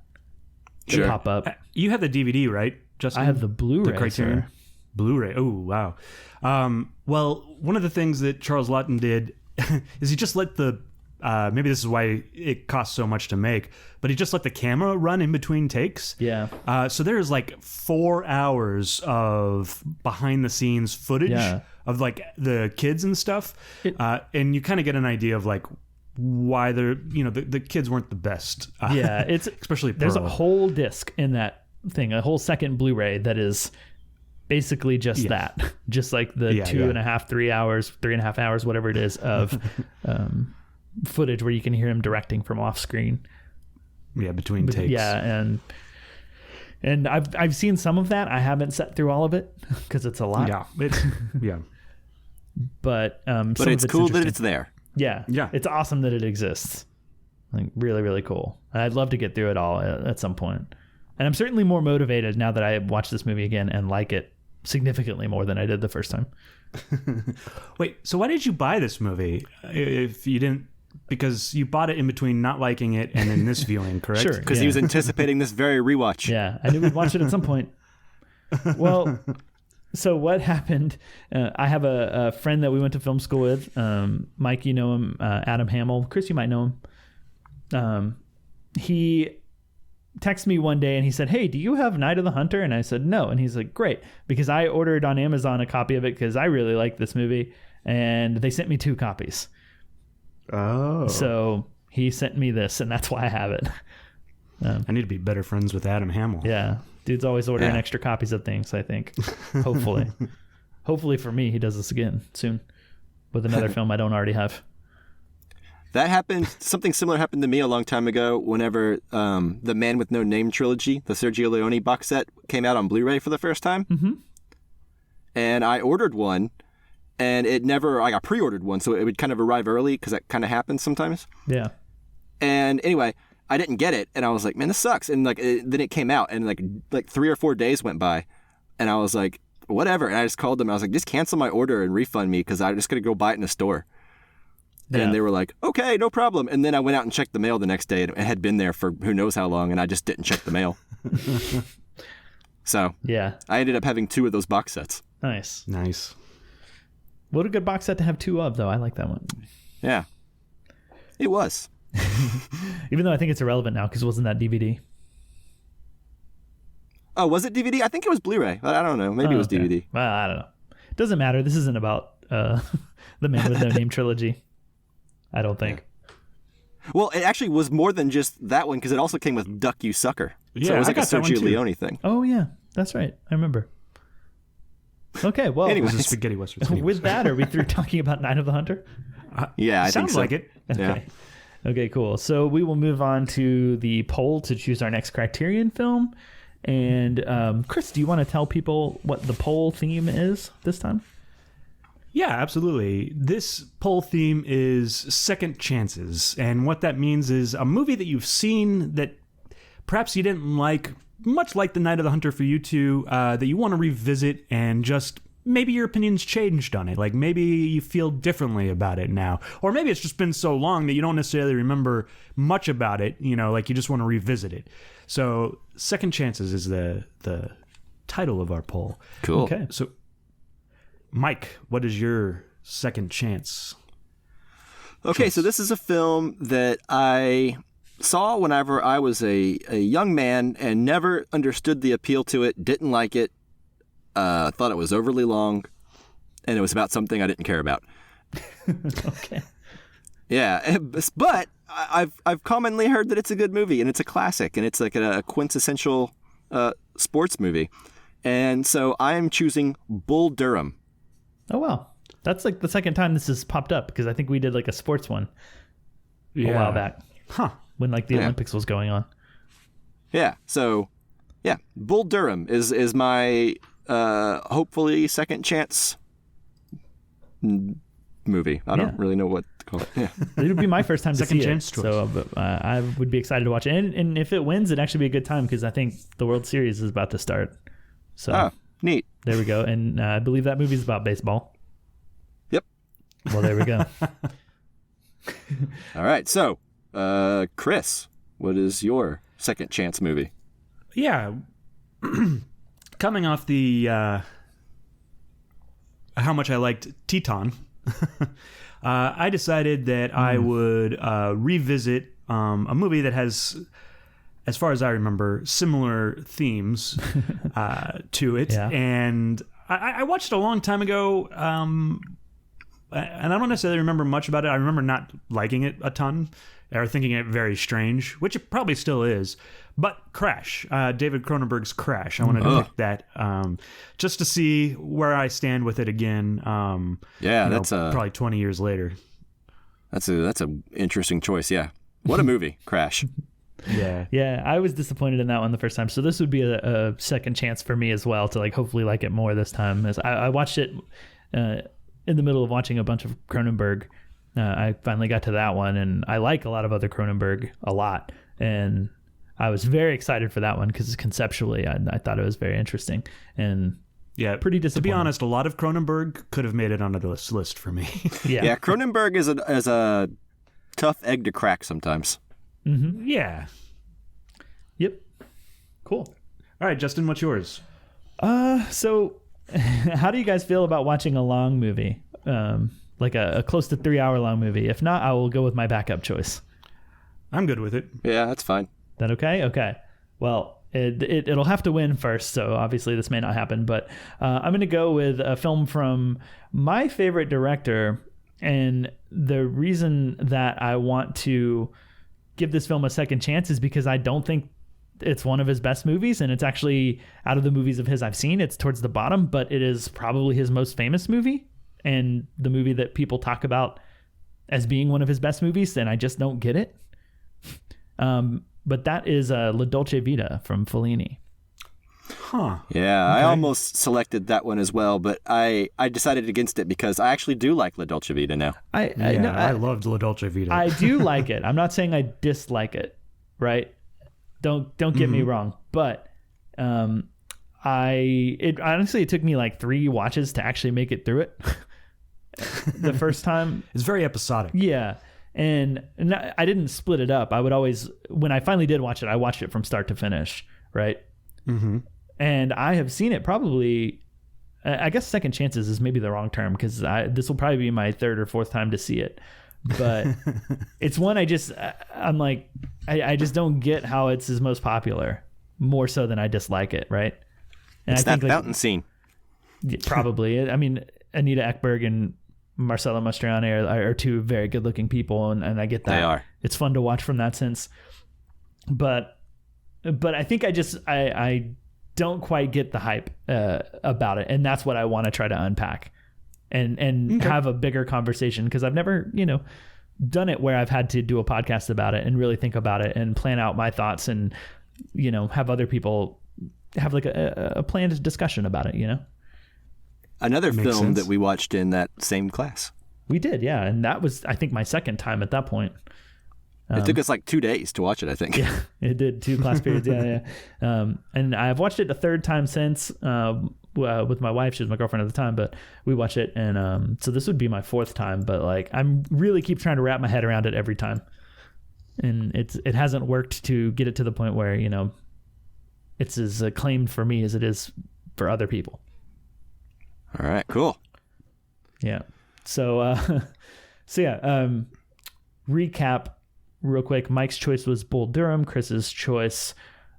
pop up. You have the DVD, right, Justin? I have the Blu-ray. The Criterion Blu-ray. Oh wow. Well, one of the things that Charles Laughton did is he just let the maybe this is why it costs so much to make, but he just let the camera run in between takes. Yeah. So there's like 4 hours of behind the scenes footage of like the kids and stuff. And you kind of get an idea of like why they're, the kids weren't the best. It's especially Pearl. There's a whole disc in that thing, a whole second Blu-ray that is basically just that, just like the 2.5, 3 hours, 3.5 hours, whatever it is of footage where you can hear him directing from off screen. Yeah, between takes. Yeah, and I've seen some of that. I haven't sat through all of it because it's a lot. Yeah, but it's cool that it's there. Yeah, it's awesome that it exists. Like really, really cool. I'd love to get through it all at some point. And I'm certainly more motivated now that I watched this movie again and like it significantly more than I did the first time. Wait, so why did you buy this movie if you didn't? Because you bought it in between not liking it and then this viewing, correct? Sure. Because he was anticipating this very rewatch. Yeah, I knew we'd watch it at some point. Well, so what happened? I have a friend that we went to film school with. Mike, you know him. Adam Hamill. Chris, you might know him. He texted me one day and he said, "Hey, do you have Night of the Hunter?" And I said, "No." And he's like, "Great," because I ordered on Amazon a copy of it because I really like this movie, and they sent me 2 copies. Oh. So he sent me this, and that's why I have it. I need to be better friends with Adam Hamill. Yeah. Dude's always ordering extra copies of things, I think. Hopefully. Hopefully for me, he does this again soon with another film I don't already have. That happened. Something similar happened to me a long time ago whenever the Man with No Name trilogy, the Sergio Leone box set, came out on Blu-ray for the first time. Mm-hmm. And I ordered one, and I got pre-ordered one, so it would kind of arrive early because that kind of happens sometimes. Yeah. And anyway, I didn't get it, and I was like, man, this sucks. And then it came out, and like 3 or 4 days went by, and I was like, whatever. And I just called them. I was like, just cancel my order and refund me because I'm just going to go buy it in a store. Yeah. And they were like, okay, no problem. And then I went out and checked the mail the next day, and it had been there for who knows how long, and I just didn't check the mail. So yeah, I ended up having 2 of those box sets. Nice. What a good box set to have 2 of, though. I like that one. Yeah, it was. Even though I think it's irrelevant now because wasn't that DVD? Oh, was it DVD? I think it was Blu-ray. I don't know. Maybe it was DVD. Well, I don't know. It doesn't matter. This isn't about the Man with No Name trilogy. I don't think. Well, it actually was more than just that one because it also came with Duck You Sucker. Yeah, so it was I like a got that one Sergio too. Leone thing. Oh, yeah. That's right. I remember. Okay, well, Anyway. It was a spaghetti western. with that, are we through talking about Night of the Hunter? Yeah, I think Sounds so. like it. Okay. Okay, cool. So we will move on to the poll to choose our next Criterion film. And Chris, do you want to tell people what the poll theme is this time? Yeah, absolutely. This poll theme is second chances. And what that means is a movie that you've seen that perhaps you didn't like, much like The Night of the Hunter for you two, that you want to revisit and just maybe your opinion's changed on it. Like maybe you feel differently about it now. Or maybe it's just been so long that you don't necessarily remember much about it, like you just want to revisit it. So Second Chances is the title of our poll. Cool. Okay. So Mike, what is your second chance? Okay, so this is a film that I saw whenever I was a young man and never understood the appeal to it, didn't like it, thought it was overly long, and it was about something I didn't care about. Okay. Yeah, but I've commonly heard that it's a good movie, and it's a classic, and it's like a quintessential sports movie. And so I'm choosing Bull Durham. Oh, wow. That's like the second time this has popped up because I think we did like a sports one a while back. Huh. When like the Olympics was going on. Yeah, so, yeah, Bull Durham is my hopefully second chance movie. I don't really know what to call it. Yeah. It would be my first time to Second see chance it. choice. So I would be excited to watch it. And if it wins, it'd actually be a good time because I think the World Series is about to start. So Oh, neat. there we go. And I believe that movie's about baseball. Yep. Well, there we go. All right, so, Chris, what is your second chance movie? Yeah. Coming off the how much I liked Teton I decided that I would revisit a movie that has, as far as I remember, similar themes to it. Yeah. And I watched it a long time ago, and I don't necessarily remember much about it. I remember not liking it a ton or thinking it very strange, which it probably still is. But Crash, David Cronenberg's Crash. I wanted to pick that just to see where I stand with it again. That's probably 20 years later. That's a interesting choice. Yeah, what a movie, Crash. Yeah, I was disappointed in that one the first time, so this would be a second chance for me as well to like hopefully like it more this time. As I watched it in the middle of watching a bunch of Cronenberg. I finally got to that one, and I like a lot of other Cronenberg a lot, and I was very excited for that one because conceptually I thought it was very interesting and pretty disappointing. To be honest, a lot of Cronenberg could have made it onto this list for me. Yeah, Cronenberg is a tough egg to crack sometimes. Mm-hmm. Yeah. Yep. Cool. All right, Justin, what's yours? So how do you guys feel about watching a long movie? Like a close to 3 hour long movie? If not, I will go with my backup choice. I'm good with it. Yeah, that's fine. That okay? Okay. Well, it'll have to win first, so obviously this may not happen. But I'm going to go with a film from my favorite director, and the reason that I want to give this film a second chance is because I don't think it's one of his best movies, and it's actually, out of the movies of his I've seen, it's towards the bottom, but it is probably his most famous movie and the movie that people talk about as being one of his best movies, and I just don't get it. But that is La Dolce Vita from Fellini. Huh. Yeah, okay. I almost selected that one as well, but I decided against it because I actually do like La Dolce Vita now. I loved La Dolce Vita. I do like it. I'm not saying I dislike it, right? Don't get me wrong, but it took me like 3 watches to actually make it through it. The first time. It's very episodic. Yeah. And I didn't split it up. I would always, when I finally did watch it, I watched it from start to finish, right? Mm-hmm. And I have seen it probably, I guess second chances is maybe the wrong term, because this will probably be my 3rd or 4th time to see it. But it's one I'm like, I just don't get how it's his most popular, more so than I dislike it, right? And it's that fountain scene. Probably. I mean, Anita Ekberg and Marcello Mastroianni are 2 very good-looking people, and I get that. They are. It's fun to watch from that sense. But I think I don't quite get the hype about it, and that's what I want to try to unpack and have a bigger conversation, because I've never, done it where I've had to do a podcast about it and really think about it and plan out my thoughts and, have other people have like a planned discussion about it, Another film that we watched in that same class. We did, yeah. And that was, I think, my second time at that point. It took us like 2 days to watch it, I think. Yeah, it did. 2 class periods, yeah. And I've watched it a 3rd time since with my wife. She was my girlfriend at the time, but we watched it. And so this would be my 4th time. But like, I'm really keep trying to wrap my head around it every time. And it hasn't worked to get it to the point where, it's as acclaimed for me as it is for other people. All right, cool. Yeah. So, recap real quick. Mike's choice was Bull Durham. Chris's choice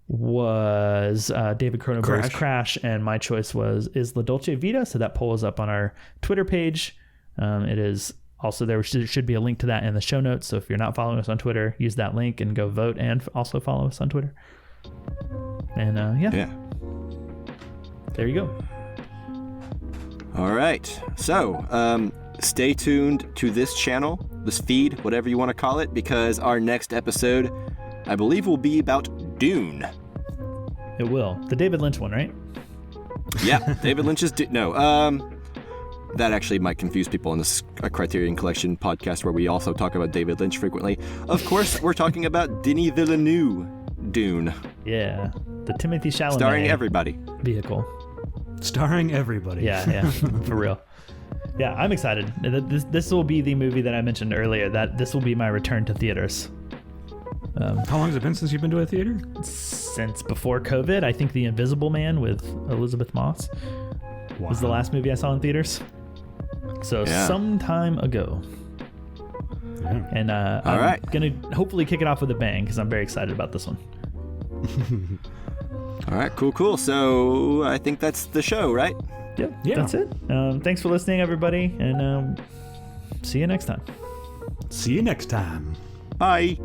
was David Cronenberg's Crash, and my choice is La Dolce Vita. So that poll is up on our Twitter page. It is also, there should be a link to that in the show notes. So if you're not following us on Twitter, use that link and go vote, and also follow us on Twitter. And there you go. All right. So, stay tuned to this channel, this feed, whatever you want to call it, because our next episode, I believe, will be about Dune. It will. The David Lynch one, right? Yeah, David Lynch's that actually might confuse people in this Criterion Collection podcast where we also talk about David Lynch frequently. Of course, we're talking about Denis Villeneuve Dune. Yeah, the Timothée Chalamet starring everybody. Vehicle. Starring everybody. Yeah, for real. Yeah, I'm excited. This will be the movie that I mentioned earlier, that this will be my return to theaters. How long has it been since you've been to a theater? Since before COVID. I think The Invisible Man with Elizabeth Moss was the last movie I saw in theaters. So Yeah. some time ago. Yeah. And I'm right. going to hopefully kick it off with a bang because I'm very excited about this one. All right, cool. So I think that's the show, right? Yep, Yeah. that's it. Thanks for listening, everybody, and see you next time. See you next time. Bye.